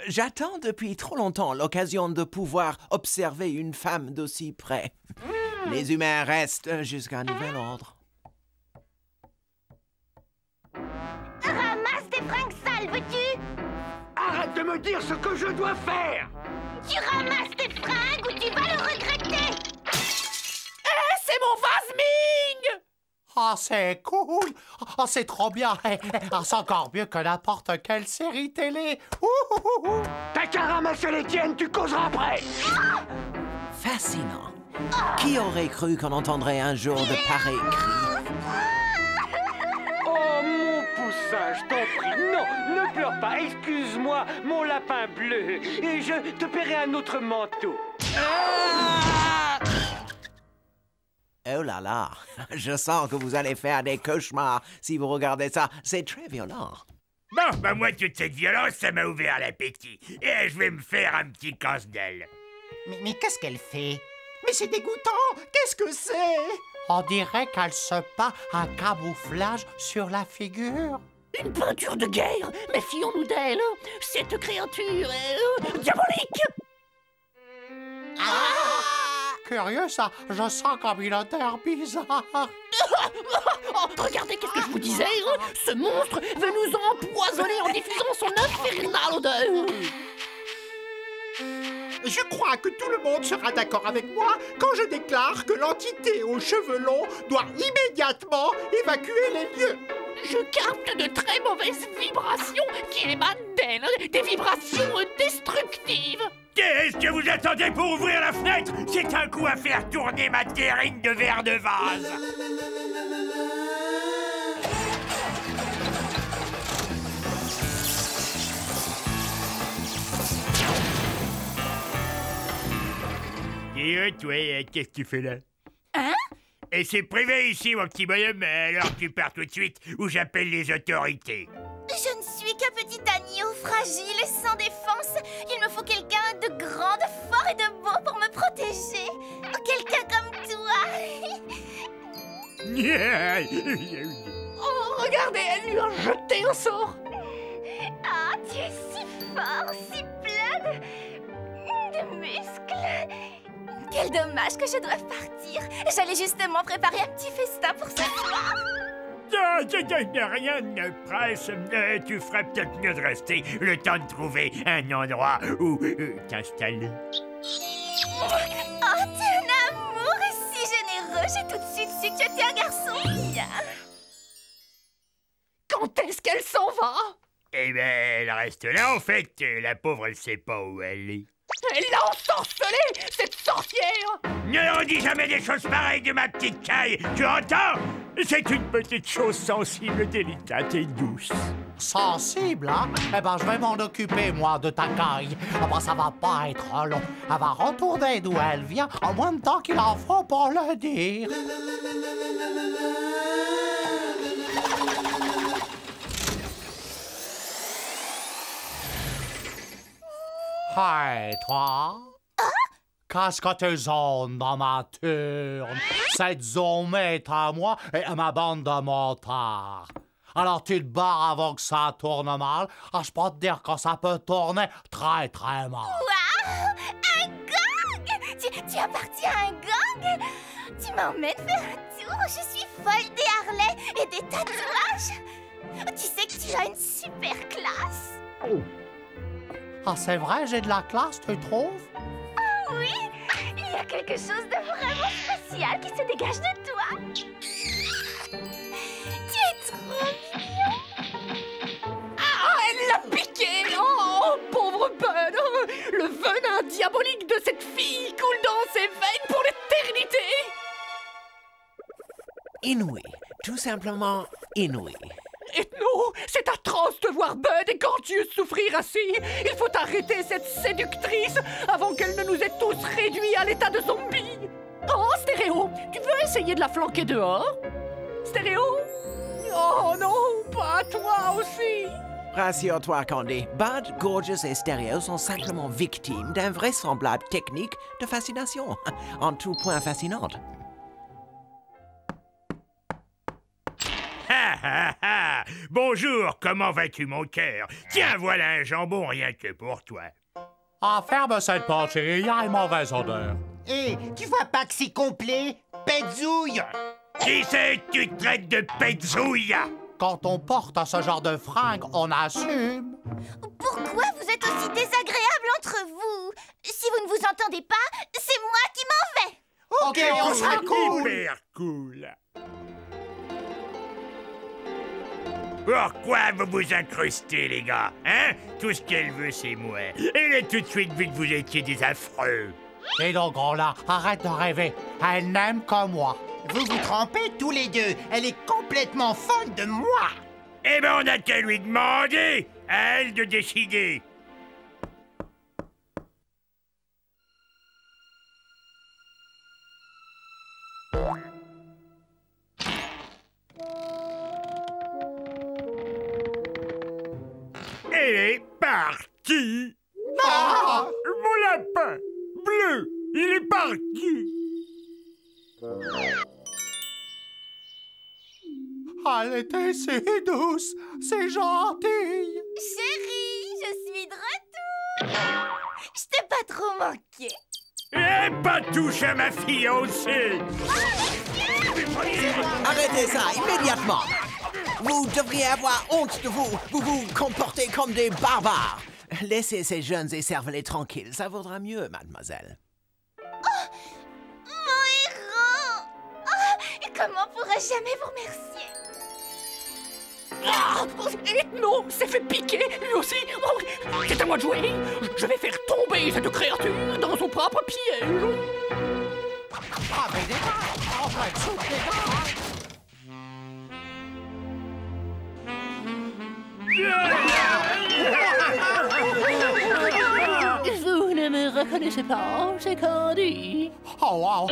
J'attends depuis trop longtemps l'occasion de pouvoir observer une femme d'aussi près. Les humains restent jusqu'à nouvel ordre. Ramasse tes fringues sales, veux-tu? Arrête de me dire ce que je dois faire! Tu ramasses tes fringues ou tu vas le regretter! C'est mon vase Ming! Ah, c'est cool! Ah, c'est trop bien! Ah, c'est encore mieux que n'importe quelle série télé! T'as qu'à ramasser les tiennes, tu causeras après! Fascinant. Qui aurait cru qu'on entendrait un jour de pareils cris? Oh, mon poussin, je t'en prie, non, ne pleure pas, excuse-moi, mon lapin bleu, et je te paierai un autre manteau. Oh là là, je sens que vous allez faire des cauchemars si vous regardez ça. C'est très violent. Bon, bah moi, toute cette violence, ça m'a ouvert l'appétit. Et je vais me faire un petit casse-dalle. Mais qu'est-ce qu'elle fait? Mais c'est dégoûtant! Qu'est-ce que c'est? On dirait qu'elle se peint un camouflage sur la figure. Une peinture de guerre. Méfions-nous d'elle. Cette créature est diabolique. Curieux, ça. Je sens comme une odeur bizarre. Oh, regardez, qu'est-ce que je vous disais? Ce monstre veut nous empoisonner en diffusant son infernale odeur. Je crois que tout le monde sera d'accord avec moi quand je déclare que l'entité aux cheveux longs doit immédiatement évacuer les lieux. Je capte de très mauvaises vibrations qui émanent d'elle, des vibrations destructives. Qu'est-ce que vous attendez pour ouvrir la fenêtre? C'est un coup à faire tourner ma terrine de verre de vase. Et toi, qu'est-ce que tu fais là? Hein? Et c'est privé ici, mon petit bonhomme, alors tu pars tout de suite ou j'appelle les autorités. Je ne suis qu'un petit agneau fragile et sans défense. Il me faut quelqu'un de grand, de fort et de beau pour me protéger. Quelqu'un comme toi. Oh, regardez, elle lui a jeté un sort. Ah, tu es si fort, si plein de muscles. Quel dommage que je doive partir. J'allais justement préparer un petit festin pour ce soir. Rien ne presse. Tu ferais peut-être mieux de rester le temps de trouver un endroit où t'installer. Oh, t'es un amour et si généreux. J'ai tout de suite su que tu étais un garçon bien. Quand est-ce qu'elle s'en va? Eh ben, elle reste là, en fait. La pauvre, elle sait pas où elle est. Elle l'a ensorcelée, cette sorcière! Ne redis jamais des choses pareilles de ma petite Caille, tu entends? C'est une petite chose sensible, délicate et douce. Sensible, hein? Eh ben, je vais m'en occuper, moi, de ta Caille. Ah ben, ça va pas être long. Elle va retourner d'où elle vient en moins de temps qu'il en faut pour le dire. Hey, toi! Qu'est-ce que tu zones dans ma turne? Cette zone est à moi et à ma bande de motards. Alors tu te barres avant que ça tourne mal. Ah, je peux te dire que ça peut tourner très très mal. Waouh! Un gang! Tu appartiens à un gang? Tu m'emmènes faire un tour? Je suis folle des harnais et des tatouages. Tu sais que tu as une super classe. Ah, c'est vrai, j'ai de la classe, tu trouves? Ah oui! Il y a quelque chose de vraiment spécial qui se dégage de toi. Tu es trop mignon. Ah, elle l'a piqué! Oh, pauvre Bud! Le venin diabolique de cette fille coule dans ses veines pour l'éternité! Inouï, tout simplement inouï. Ethno, c'est atroce de voir Bud et Gorgeous souffrir ainsi. Il faut arrêter cette séductrice avant qu'elle ne nous ait tous réduits à l'état de zombies. Oh, Stéréo, tu veux essayer de la flanquer dehors? Stéréo? Oh non, pas toi aussi. Rassure-toi, Candy. Bud, Gorgeous et Stereo sont simplement victimes d'un vraisemblable technique de fascination. En tout point fascinante. Ha ha ha! Bonjour, comment vas-tu, mon cœur? Tiens, voilà un jambon rien que pour toi. Ah, ferme cette porte, chérie, il y a une mauvaise odeur. Hé, tu vois pas que c'est complet? Petzouille! Qui c'est que tu traites de petzouille? Quand on porte ce genre de fringues, on assume. Pourquoi vous êtes aussi désagréables entre vous? Si vous ne vous entendez pas, c'est moi qui m'en vais. Ok, on sera cool! Hyper cool! Pourquoi vous vous incrustez, les gars? Hein? Tout ce qu'elle veut, c'est moi. Elle a tout de suite vu que vous étiez des affreux. Et donc, là, arrête de rêver. Elle n'aime que moi. Vous vous trompez tous les deux. Elle est complètement folle de moi. Eh ben, on n'a qu'à lui demander. À elle de décider. Elle est partie. Ah! Mon lapin bleu, il est parti. Elle était si douce, c'est gentil. Chérie, je suis de retour. Je t'ai pas trop manqué. Et pas touche à ma fiancée. Arrêtez ça immédiatement. Vous devriez avoir honte de vous. Vous vous comportez comme des barbares. Laissez ces jeunes et cervelets tranquilles. Ça vaudra mieux, mademoiselle. Oh, mon héros. Oh, comment pourrais-je jamais vous remercier? Ah, Ethno s'est fait piquer, lui aussi. Oh, c'est à moi de jouer. Je vais faire tomber cette créature dans son propre piège. Ah, mais des gars, on va être sous les gars. Vous ne me reconnaissez pas, c'est Candy. Oh, wow.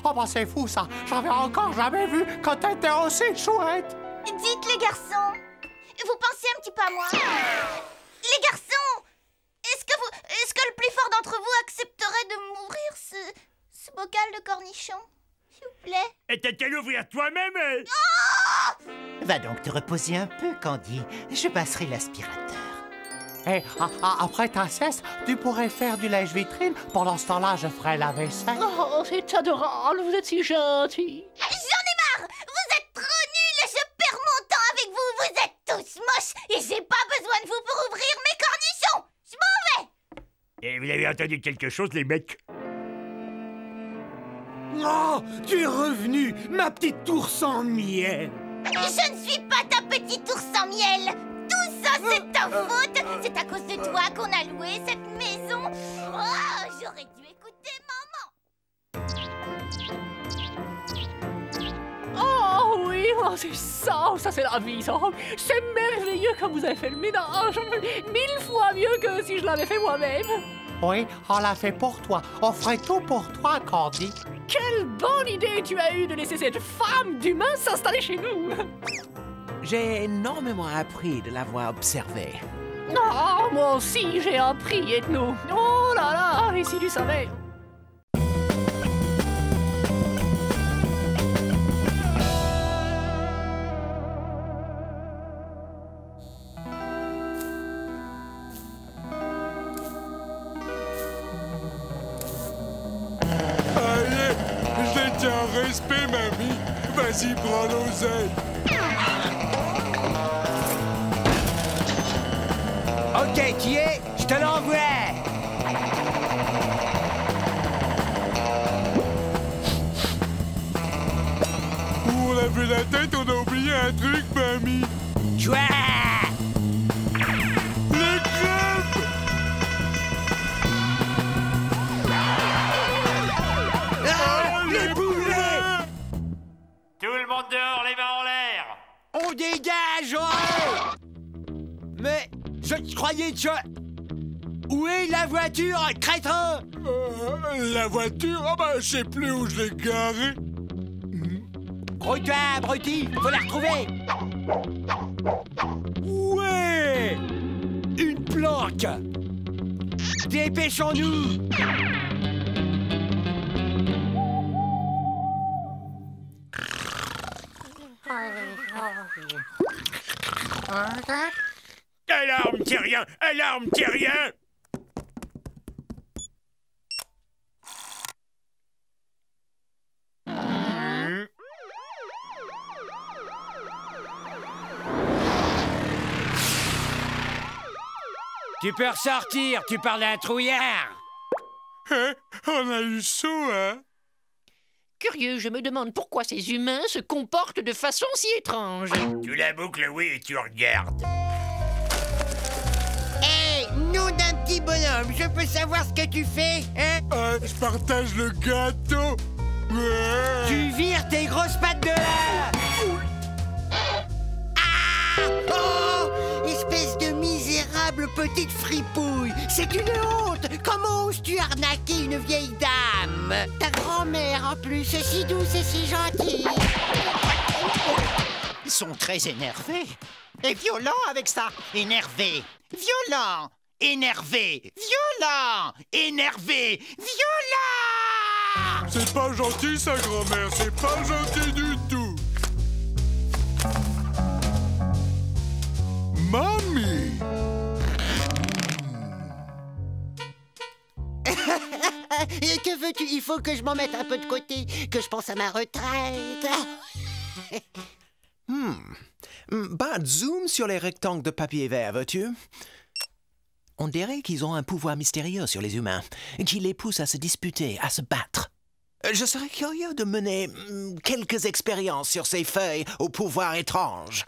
Oh, bah c'est fou, ça. J'avais encore jamais vu que t'étais aussi chouette. Dites, les garçons, vous pensez un petit peu à moi? Les garçons, est-ce que le plus fort d'entre vous accepterait de m'ouvrir ce bocal de cornichons? S'il vous plaît. Et t'as qu'à l'ouvrir toi-même. Oh! Va donc te reposer un peu, Candy. Je passerai l'aspirateur. Et après ta sieste, tu pourrais faire du lèche-vitrine. Pendant ce temps-là, je ferai la vaisselle. Oh, c'est adorable, vous êtes si gentil. J'en ai marre! Vous êtes trop nuls! Je perds mon temps avec vous! Vous êtes tous moches! Et j'ai pas besoin de vous pour ouvrir mes cornichons! Je m'en vais! Et vous avez entendu quelque chose, les mecs? Oh, tu es revenu, ma petite ours en miel. Je ne suis pas ta petite ours en miel! Tout ça, c'est ta faute! C'est à cause de toi qu'on a loué cette maison! J'aurais dû écouter maman. Oh oui, oh, c'est ça c'est la vie, ça. C'est merveilleux comme vous avez fait le ménage. 1000 fois mieux que si je l'avais fait moi-même. Oui, on l'a fait pour toi. On ferait tout pour toi, Candy. Quelle bonne idée tu as eue de laisser cette femme d'humain s'installer chez nous. J'ai énormément appris de l'avoir observé. Oh, moi aussi, j'ai appris, Ethno. Oh là là, et si tu savais. Allez, je te tiens en respect, mamie. Vas-y, prends l'oseille. Ok, qui est? Je te l'envoie. Où on a vu la tête, on a oublié un truc, mamie. Chouette! Les crêpes! Les poulets! Tout le monde dehors, les mains en l'air! On dégage, ouais! Mais je croyais que... Où est la voiture, crétin? La voiture? Ah bah, je sais plus où je l'ai garée. Gros-toi, abruti, faut la retrouver! Ouais! Une planque! Dépêchons-nous! Alarme, terrien! Alarme, terrien! Tu peux ressortir, tu parles d'un trouillard! Hein? On a eu chaud, hein? Curieux, je me demande pourquoi ces humains se comportent de façon si étrange. Tu la boucles, oui, et tu regardes. Hé, nom d'un petit bonhomme, je peux savoir ce que tu fais, hein? Je partage le gâteau. Ouais. Tu vires tes grosses pattes de là! Ah! Oh! Espèce de misérable petite fripouille! C'est une honte! Comment oses-tu arnaquer une vieille dame? Ta grand-mère, en plus, c'est si douce et si gentille! Ils sont très énervés. Et violents avec ça. Énervés. Violents. Énervés. Violents. Énervés. Violents. C'est pas gentil, ça, grand-mère. C'est pas gentil du tout. Mamie! Que veux-tu? Il faut que je m'en mette un peu de côté, que je pense à ma retraite. Bah, zoom sur les rectangles de papier vert, veux-tu? On dirait qu'ils ont un pouvoir mystérieux sur les humains, qui les pousse à se disputer, à se battre. Je serais curieux de mener quelques expériences sur ces feuilles au pouvoir étrange.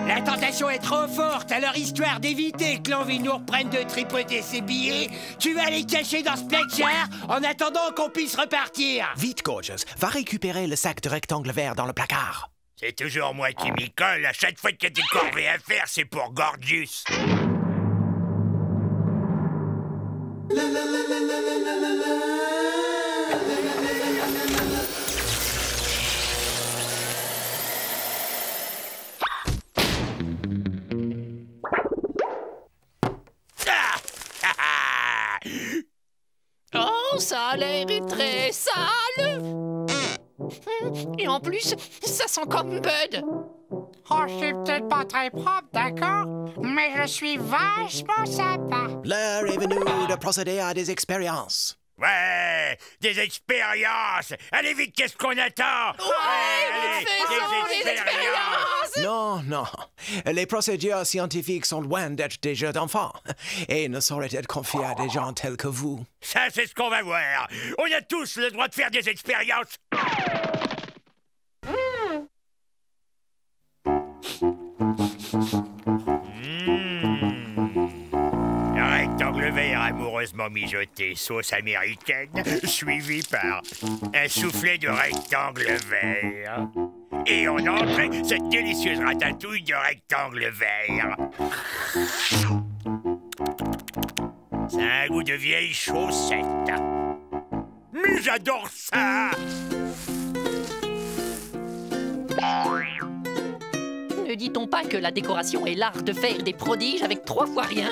La tentation est trop forte, alors histoire d'éviter que l'envie nous reprenne de tripoter ses billets, tu vas les cacher dans ce placard en attendant qu'on puisse repartir. Vite, Gorgeous, va récupérer le sac de rectangle vert dans le placard. C'est toujours moi qui m'y colle. À chaque fois qu'il y a des corvées à faire, c'est pour Gorgeous. Oh, ça a l'air très sale. Et en plus, ça sent comme Bud. Oh, je suis peut-être pas très propre, d'accord? Mais je suis vachement sympa. L'heure est venue de procéder à des expériences. Ouais, des expériences. Allez vite, qu'est-ce qu'on attend? Ouais, faisons les expériences. Non, non. Les procédures scientifiques sont loin d'être des jeux d'enfants et ne sauraient être confiées à des gens tels que vous. Ça, c'est ce qu'on va voir. On a tous le droit de faire des expériences. Le rectangle rectangle vert amoureusement mijoté, sauce américaine, suivi par un soufflet de rectangle vert. Et en entrée, cette délicieuse ratatouille de rectangle vert. Ça a un goût de vieille chaussette. Mais j'adore ça! Ne dit-on pas que la décoration est l'art de faire des prodiges avec 3 fois rien?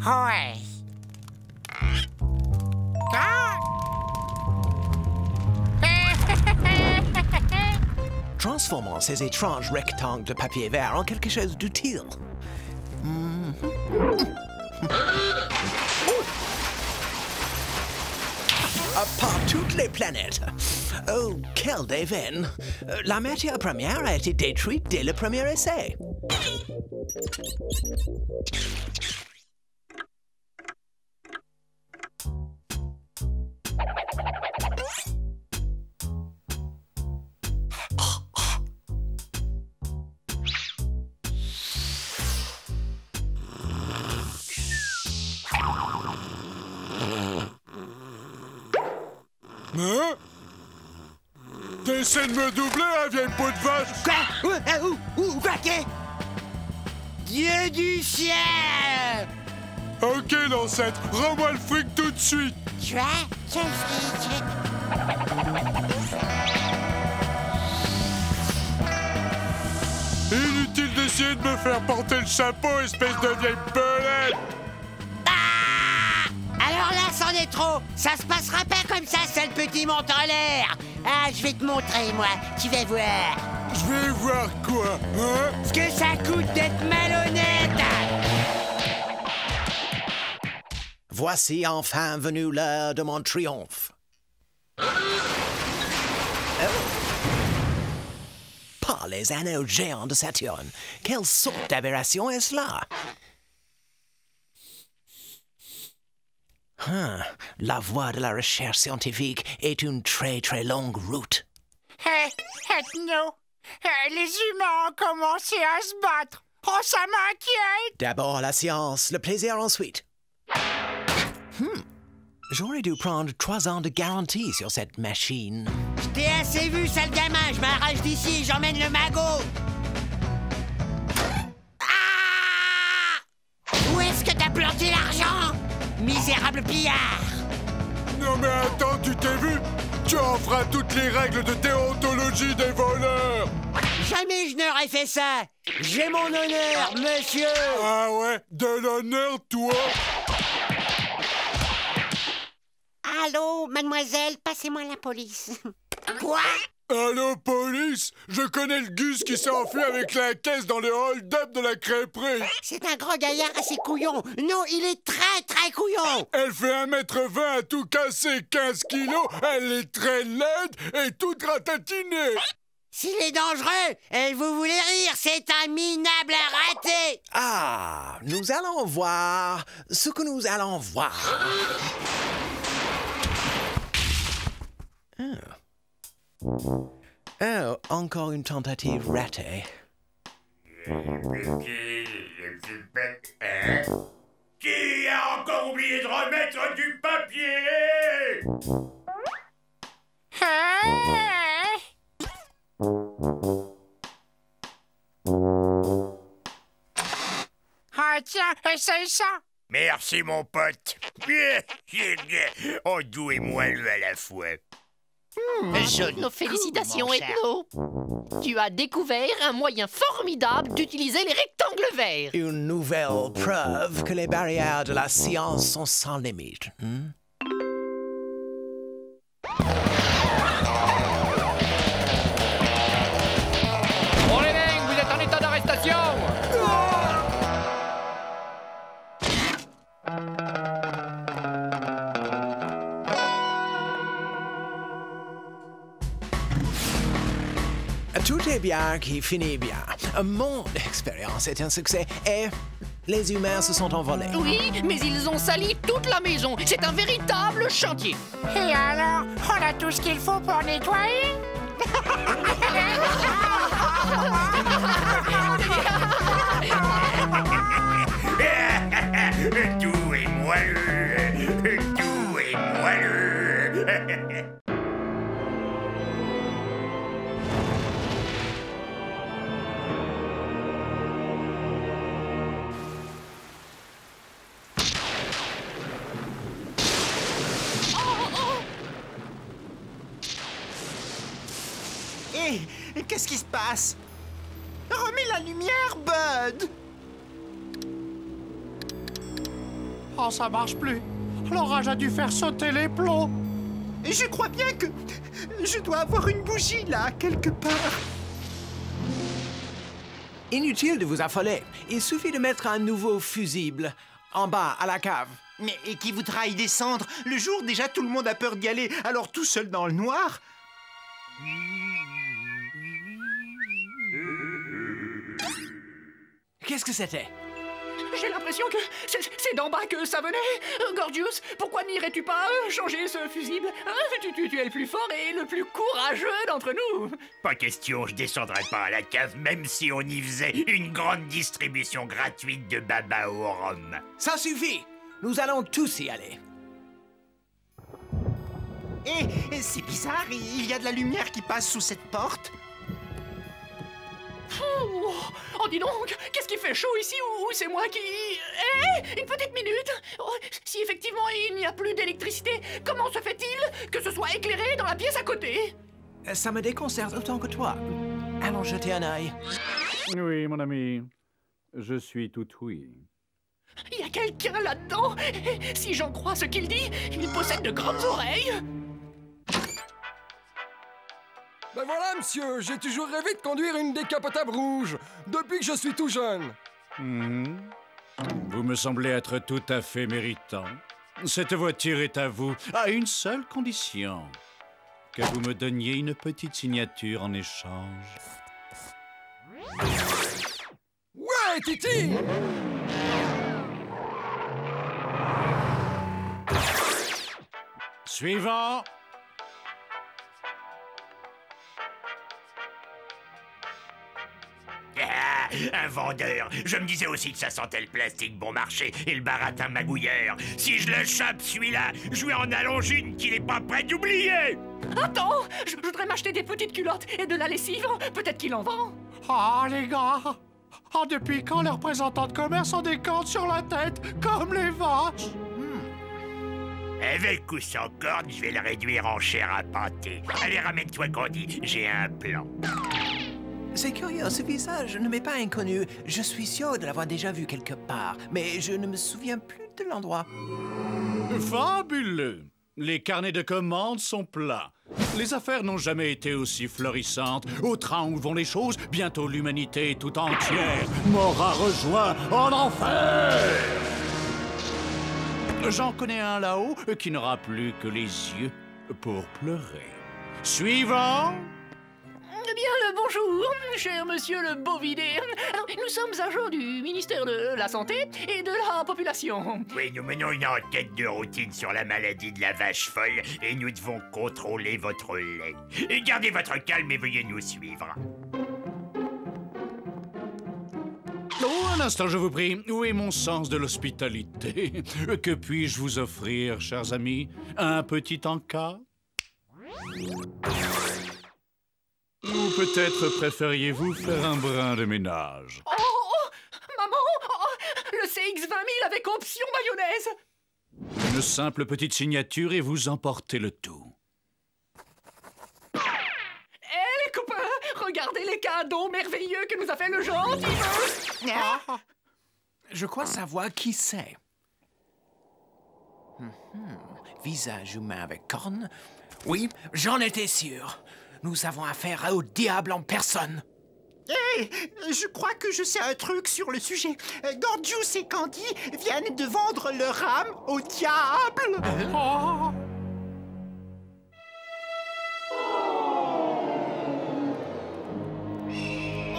Ouais. Transformons ces étranges rectangles de papier vert en quelque chose d'utile. Par toutes les planètes. Oh, quel déveine! La matière première a été détruite dès le premier essai. Hein? T'essaies de me doubler, hein, vieille peau de vache? Quoi? Quoi? Dieu du ciel! Ok, l'ancêtre, rends-moi le fric tout de suite! Tu as quel fric? Inutile d'essayer de me faire porter le chapeau, espèce de vieille belette! Alors là, c'en est trop. Ça se passera pas comme ça, sale petit monte en l'air. Ah, je vais te montrer, moi. Tu vas voir. Je vais voir quoi, hein? Ce que ça coûte d'être malhonnête. Voici enfin venu l'heure de mon triomphe. Oh. Par les anneaux géants de Saturne, quelle sorte d'aberration est-ce là? La voie de la recherche scientifique est une très très longue route. Non, les humains ont commencé à se battre. Oh, ça m'inquiète. D'abord la science, le plaisir ensuite. J'aurais dû prendre 3 ans de garantie sur cette machine. Je t'ai assez vu, sale gamin. Je m'arrache d'ici et j'emmène le magot. Ah! Où est-ce que t'as planté l'argent? Misérable pillard! Non mais attends, tu t'es vu? Tu enfreins toutes les règles de déontologie des voleurs! Jamais je n'aurais fait ça! J'ai mon honneur, monsieur! Ah ouais? De l'honneur, toi? Allô, mademoiselle, passez-moi la police. Quoi? Allô, police? Je connais le gus qui s'est enfui avec la caisse dans le hold-up de la crêperie. C'est un gros gaillard assez couillon. Non, il est très, très couillon. Elle fait 1m20 à tout casser, 15 kilos. Elle est très laide et toute ratatinée. S'il est dangereux, vous voulez rire, c'est un minable raté. Ah, nous allons voir ce que nous allons voir. Oh, encore une tentative ratée. Qui a encore oublié de remettre du papier? Ah tiens, essaye ça. Merci, mon pote. Oh, doux et moelleux à la fois. Nos félicitations, Ethno. Tu as découvert un moyen formidable d'utiliser les rectangles verts. Une nouvelle preuve que les barrières de la science sont sans limite. Bon les mecs, vous êtes en état d'arrestation. Tout est bien qui finit bien. Mon expérience est un succès et les humains se sont envolés. Oui, mais ils ont sali toute la maison. C'est un véritable chantier. Et alors, on a tout ce qu'il faut pour nettoyer? Hé, qu'est-ce qui se passe? Remets la lumière, Bud! Oh, ça marche plus. L'orage a dû faire sauter les plombs. Et je crois bien que je dois avoir une bougie là, quelque part. Inutile de vous affoler. Il suffit de mettre un nouveau fusible en bas, à la cave. Mais et qui voudra y descendre? Le jour, déjà, tout le monde a peur d'y aller. Alors tout seul dans le noir? Qu'est-ce que c'était? J'ai l'impression que c'est d'en bas que ça venait. Gorgius, pourquoi n'irais-tu pas changer ce fusible? Tu es le plus fort et le plus courageux d'entre nous. Pas question, je descendrai pas à la cave, même si on y faisait une grande distribution gratuite de baba au rhum. Ça suffit. Nous allons tous y aller. Eh, c'est bizarre, il y a de la lumière qui passe sous cette porte. Oh, dis donc, qu'est-ce qui fait chaud ici ou c'est moi qui... Eh, une petite minute. Oh, si effectivement il n'y a plus d'électricité, comment se fait-il que ce soit éclairé dans la pièce à côté? Ça me déconcerte autant que toi. Allons jeter un œil. Oui, mon ami. Je suis tout oui. Il y a quelqu'un là-dedans. Si j'en crois ce qu'il dit, il possède de grandes oreilles. Ben voilà, monsieur, j'ai toujours rêvé de conduire une décapotable rouge, depuis que je suis tout jeune. Vous me semblez être tout à fait méritant. Cette voiture est à vous, à une seule condition. Que vous me donniez une petite signature en échange. Ouais, Titi! Suivant. Ah, un vendeur. Je me disais aussi que ça sentait le plastique bon marché et le baratin magouilleur. Si je le chope, celui-là, je lui en allonge une qu'il est pas prêt d'oublier. Attends, je voudrais m'acheter des petites culottes et de la lessive. Peut-être qu'il en vend. Oh, les gars! Oh, depuis quand les représentants de commerce ont des cordes sur la tête, comme les vaches? Avec ou sans corde, je vais le réduire en chair à pâté. Allez, ramène-toi, Candy, j'ai un plan. C'est curieux, ce visage ne m'est pas inconnu. Je suis sûr de l'avoir déjà vu quelque part, mais je ne me souviens plus de l'endroit. Fabuleux! Les carnets de commandes sont plats. Les affaires n'ont jamais été aussi florissantes. Au train où vont les choses, bientôt l'humanité tout entière m'aura rejoint en enfer! J'en connais un là-haut qui n'aura plus que les yeux pour pleurer. Suivant! Eh bien, le bonjour, cher monsieur le Bovidé. Nous sommes agents du ministère de la Santé et de la Population. Oui, nous menons une enquête de routine sur la maladie de la vache folle et nous devons contrôler votre lait. Et gardez votre calme et veuillez nous suivre. Oh, un instant, je vous prie. Où est mon sens de l'hospitalité? Que puis-je vous offrir, chers amis? Un petit encas? Ou peut-être préfériez-vous faire un brin de ménage? Oh, maman, le CX-20 000 avec option mayonnaise. Une simple petite signature et vous emportez le tout. Les copains, regardez les cadeaux merveilleux que nous a fait le gentil. Je crois savoir qui c'est. Visage humain avec cornes. Oui, j'en étais sûr. Nous avons affaire au diable en personne. Hé, je crois que je sais un truc sur le sujet. Gorgius et Candy viennent de vendre leur âme au diable.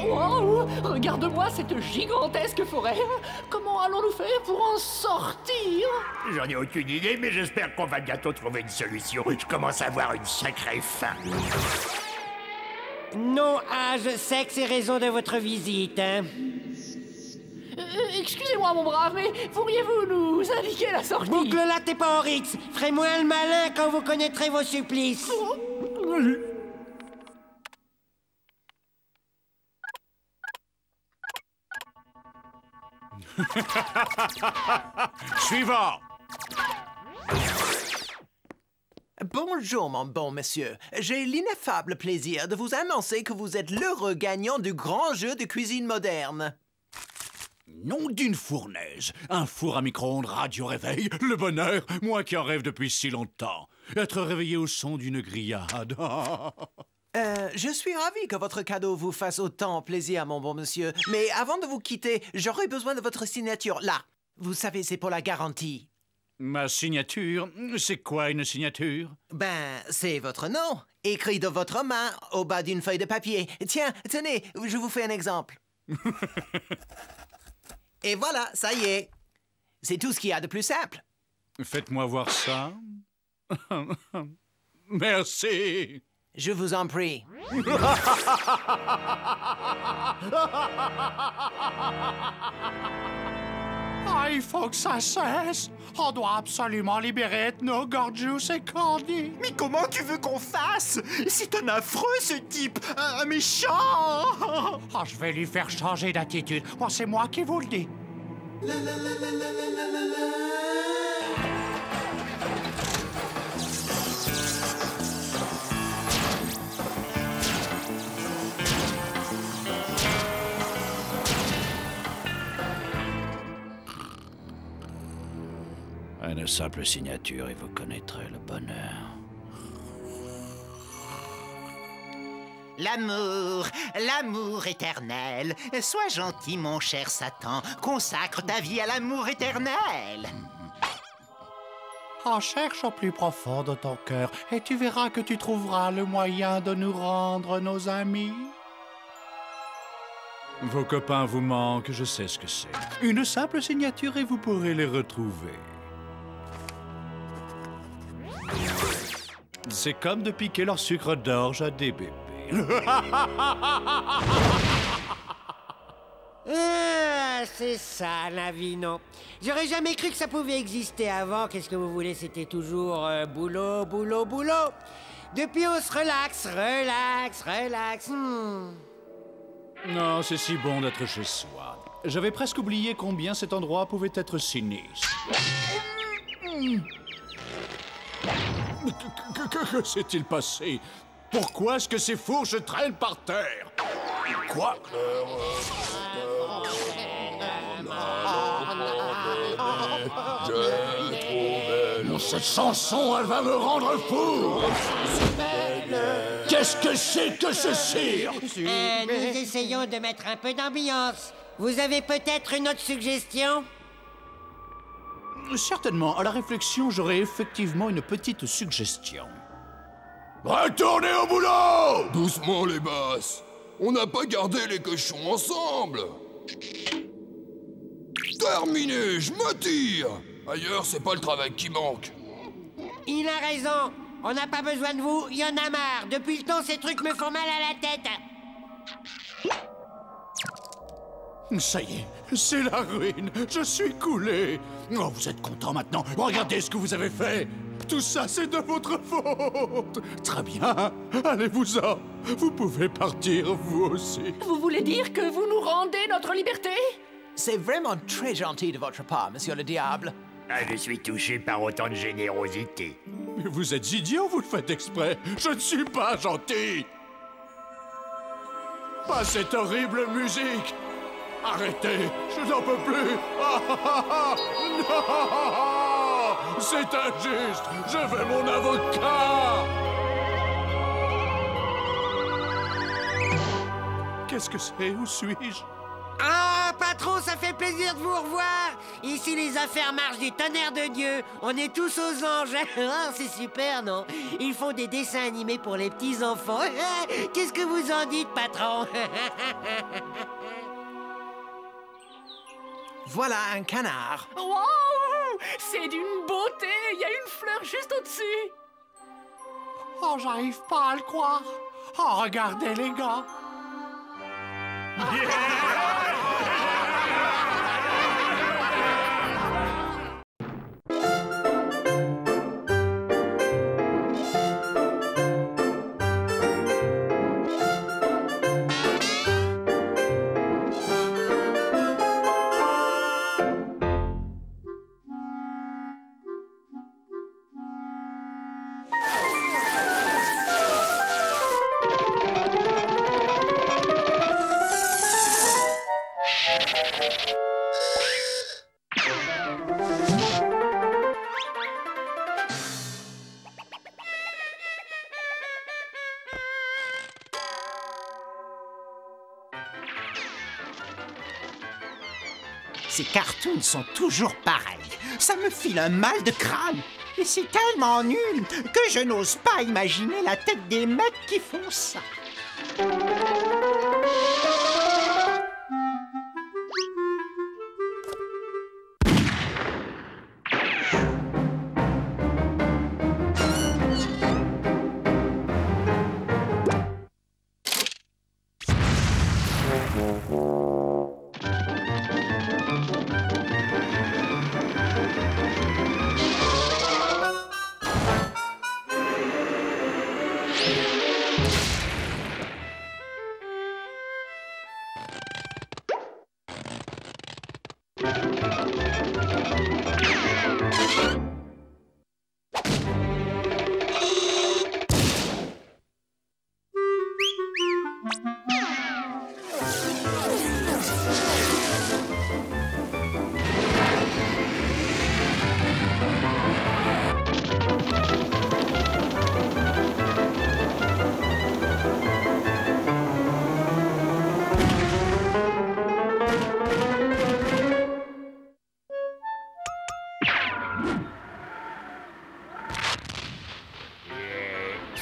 Wow, regarde-moi cette gigantesque forêt. Comment allons-nous faire pour en sortir? J'en ai aucune idée, mais j'espère qu'on va bientôt trouver une solution. Je commence à avoir une sacrée faim. Nom, âge, sexe et raison de votre visite, hein? Excusez-moi, mon brave, mais pourriez-vous nous indiquer la sortie? Boucle-la tes porrix. Ferez-moi le malin quand vous connaîtrez vos supplices. Suivant! Bonjour, mon bon monsieur. J'ai l'ineffable plaisir de vous annoncer que vous êtes l'heureux gagnant du grand jeu de cuisine moderne. Nom d'une fournaise. Un four à micro-ondes radio-réveil. Le bonheur, moi qui en rêve depuis si longtemps. Être réveillé au son d'une grillade. Je suis ravi que votre cadeau vous fasse autant plaisir, mon bon monsieur. Mais avant de vous quitter, j'aurais besoin de votre signature. Là, vous savez, c'est pour la garantie. Ma signature? C'est quoi une signature? Ben, c'est votre nom, écrit de votre main au bas d'une feuille de papier. Tiens, tenez, je vous fais un exemple. Et voilà, ça y est. C'est tout ce qu'il y a de plus simple. Faites-moi voir ça. Merci. Je vous en prie. Ah, il faut que ça cesse. On doit absolument libérer Ethno, Gorgeous et Corny. Mais comment tu veux qu'on fasse? C'est un affreux, ce type. Un méchant. Ah, je vais lui faire changer d'attitude. Oh, c'est moi qui vous le dis. Une simple signature et vous connaîtrez le bonheur. L'amour éternel. Sois gentil, mon cher Satan. Consacre ta vie à l'amour éternel. Oh, cherche au plus profond de ton cœur et tu verras que tu trouveras le moyen de nous rendre nos amis. Vos copains vous manquent, je sais ce que c'est. Une simple signature et vous pourrez les retrouver. C'est comme de piquer leur sucre d'orge à des bébés. Ah, c'est ça, la vie, non. J'aurais jamais cru que ça pouvait exister avant. Qu'est-ce que vous voulez? C'était toujours boulot, boulot, boulot. Depuis, on se relaxe. Non, c'est si bon d'être chez soi. J'avais presque oublié combien cet endroit pouvait être sinistre. Que s'est-il passé? Pourquoi est-ce que ces fourches traînent par terre? Quoi? Cette chanson, elle va me rendre fou! Qu'est-ce que c'est que ce cirque? Nous essayons de mettre un peu d'ambiance. Vous avez peut-être une autre suggestion? Certainement. À la réflexion, j'aurais effectivement une petite suggestion. Retournez au boulot! Doucement, les basses. On n'a pas gardé les cochons ensemble. Terminé, je me tire. Ailleurs, c'est pas le travail qui manque. Il a raison. On n'a pas besoin de vous, il y en a marre. Depuis le temps, ces trucs me font mal à la tête. Ça y est, c'est la ruine. Je suis coulé. Oh, vous êtes content maintenant? Regardez ce que vous avez fait. Tout ça, c'est de votre faute. Très bien, allez-vous-en. Vous pouvez partir, vous aussi. Vous voulez dire que vous nous rendez notre liberté? C'est vraiment très gentil de votre part, monsieur le diable. Ah, je suis touché par autant de générosité. Mais vous êtes idiot, vous le faites exprès. Je ne suis pas gentil. Pas cette horrible musique. Arrêtez, je n'en peux plus. Non! C'est injuste. Je veux mon avocat. Qu'est-ce que c'est? Où suis-je? Ah, patron, ça fait plaisir de vous revoir. Ici, les affaires marchent du tonnerre de Dieu. On est tous aux anges. Ah, c'est super, non? Ils font des dessins animés pour les petits-enfants. Qu'est-ce que vous en dites, patron? Voilà un canard. Wow! C'est d'une beauté. Il y a une fleur juste au-dessus. Oh, j'arrive pas à le croire. Oh, regardez, les gars. Ces cartoons sont toujours pareils. Ça me file un mal de crâne. Et c'est tellement nul que je n'ose pas imaginer la tête des mecs qui font ça.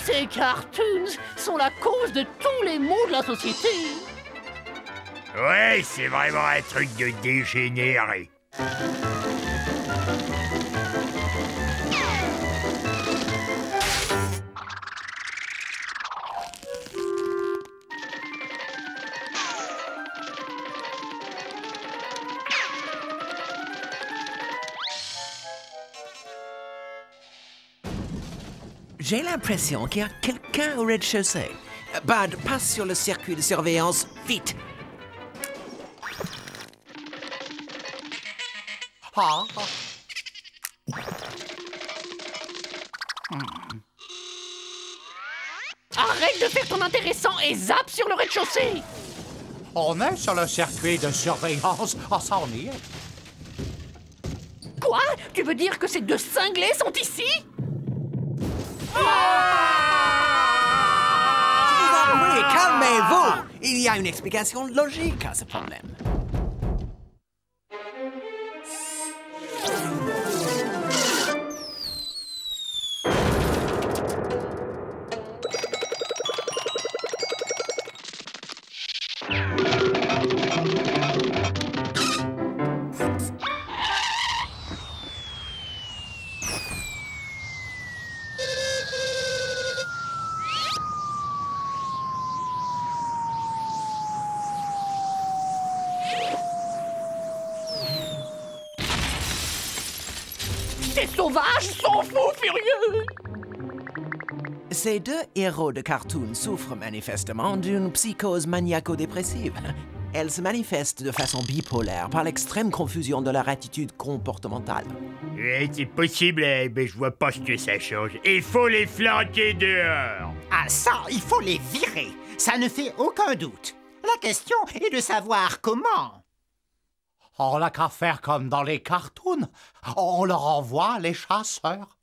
Ces cartoons sont la cause de tous les maux de la société. Ouais, c'est vraiment un truc de dégénéré. J'ai l'impression qu'il y a quelqu'un au rez-de-chaussée. Bud, passe sur le circuit de surveillance, vite. Arrête de faire ton intéressant et zappe sur le rez-de-chaussée. On est sur le circuit de surveillance. Oh, ça, on y est. Quoi? Tu veux dire que ces deux cinglés sont ici? Oui, calmez-vous. Il y a une explication logique à ce problème. Ces sauvages sont fous furieux. Ces deux héros de cartoon souffrent manifestement d'une psychose maniaco-dépressive. Elle se manifeste de façon bipolaire par l'extrême confusion de leur attitude comportementale. C'est possible, mais je vois pas ce que ça change. Il faut les flanquer dehors. Ah ça, il faut les virer. Ça ne fait aucun doute. La question est de savoir comment. On n'a qu'à faire comme dans les cartoons. On leur envoie les chasseurs.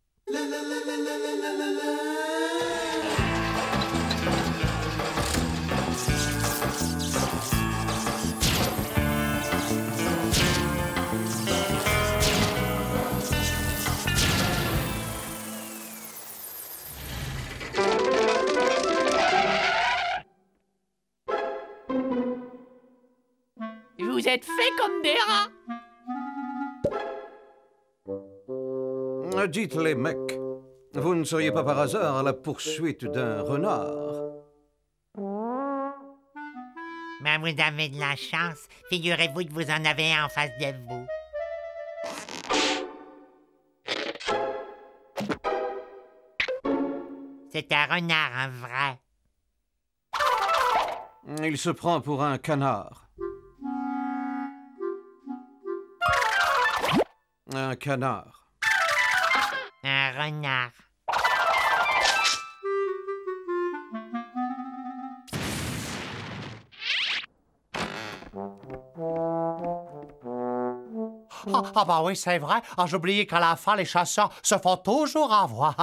Vous êtes faits comme des rats. Dites les mecs, vous ne seriez pas par hasard à la poursuite d'un renard? Ben, vous avez de la chance. Figurez-vous que vous en avez un en face de vous. C'est un renard, un vrai. Il se prend pour un canard. Un canard. Un renard. Ah bah oui, c'est vrai. Ah, j'oubliais qu'à la fin, les chasseurs se font toujours avoir.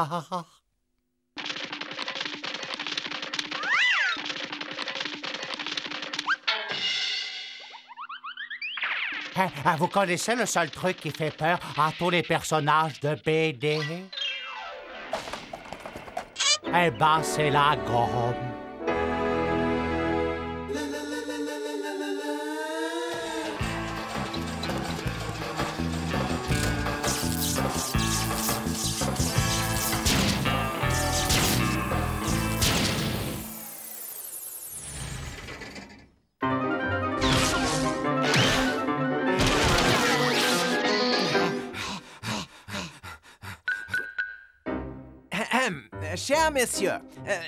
Vous connaissez le seul truc qui fait peur à tous les personnages de BD? Eh ben, c'est la gomme. Cher messieurs,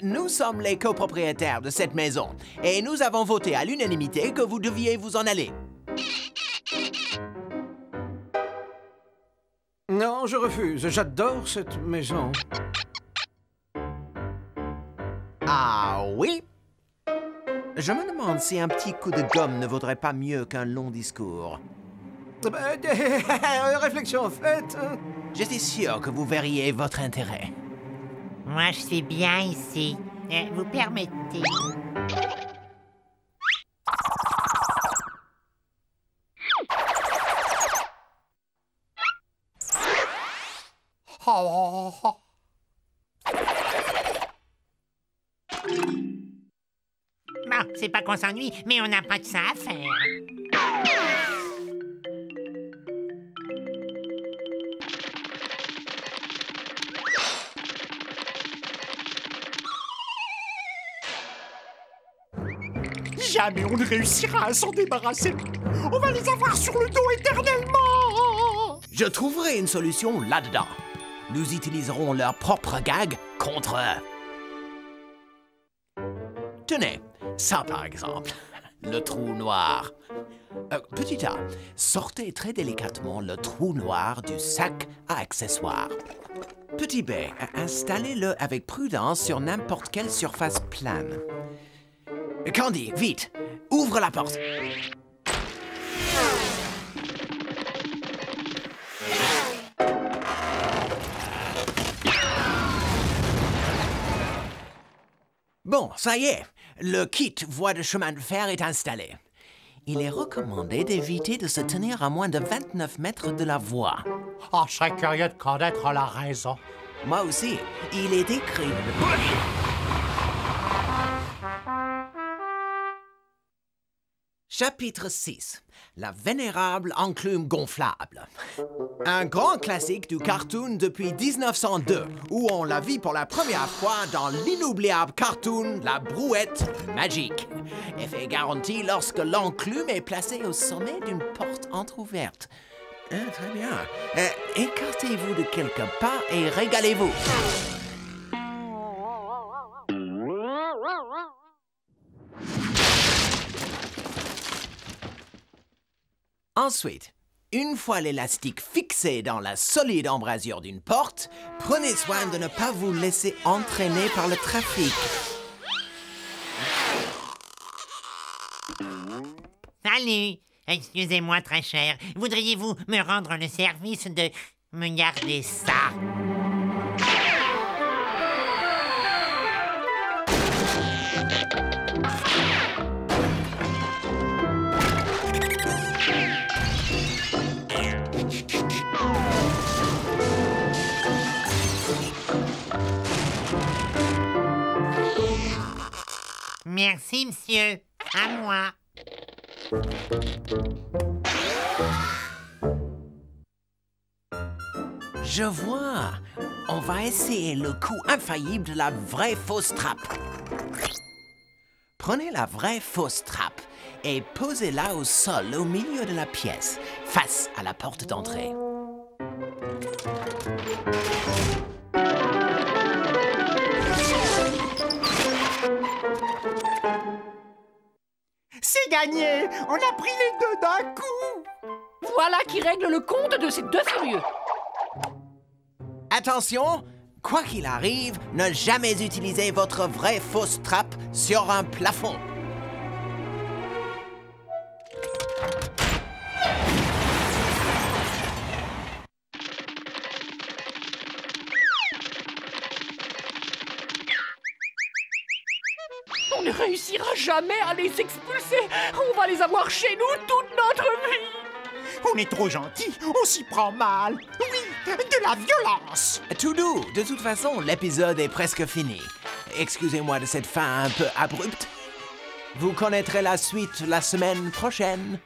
nous sommes les copropriétaires de cette maison et nous avons voté à l'unanimité que vous deviez vous en aller. Non, je refuse. J'adore cette maison. Ah oui? Je me demande si un petit coup de gomme ne vaudrait pas mieux qu'un long discours. Réflexion faite. J'étais sûr que vous verriez votre intérêt. Moi, je suis bien ici. Vous permettez? Bon, c'est pas qu'on s'ennuie, mais on n'a pas de ça à faire. Jamais on ne réussira à s'en débarrasser. On va les avoir sur le dos éternellement. Je trouverai une solution là-dedans. Nous utiliserons leur propre gag contre eux. Tenez, ça par exemple. Le trou noir. Petit A, sortez très délicatement le trou noir du sac à accessoires. Petit B, installez-le avec prudence sur n'importe quelle surface plane. Candy, vite, ouvre la porte. Bon, ça y est, le kit voie de chemin de fer est installé. Il est recommandé d'éviter de se tenir à moins de 29 mètres de la voie. Oh, je serais curieux de connaître la raison. Moi aussi, il est écrit... Chapitre 6. La vénérable enclume gonflable. Un grand classique du cartoon depuis 1902, où on la vit pour la première fois dans l'inoubliable cartoon La Brouette Magique. Effet garanti lorsque l'enclume est placée au sommet d'une porte entrouverte. Très bien. Écartez-vous de quelques pas et régalez-vous. Ensuite, une fois l'élastique fixé dans la solide embrasure d'une porte, prenez soin de ne pas vous laisser entraîner par le trafic. Salut! Excusez-moi, très cher. Voudriez-vous me rendre le service de me garder ça? Merci, monsieur. À moi. Je vois. On va essayer le coup infaillible de la vraie fausse trappe. Prenez la vraie fausse trappe et posez-la au sol au milieu de la pièce, face à la porte d'entrée. C'est gagné! On a pris les deux d'un coup! Voilà qui règle le compte de ces deux furieux. Attention, quoi qu'il arrive, ne jamais utiliser votre vraie fausse trappe sur un plafond. On ne réussira jamais à les expulser. On va les avoir chez nous toute notre vie. On est trop gentil, on s'y prend mal. Oui, de la violence. Tout doux, de toute façon, l'épisode est presque fini. Excusez-moi de cette fin un peu abrupte. Vous connaîtrez la suite la semaine prochaine.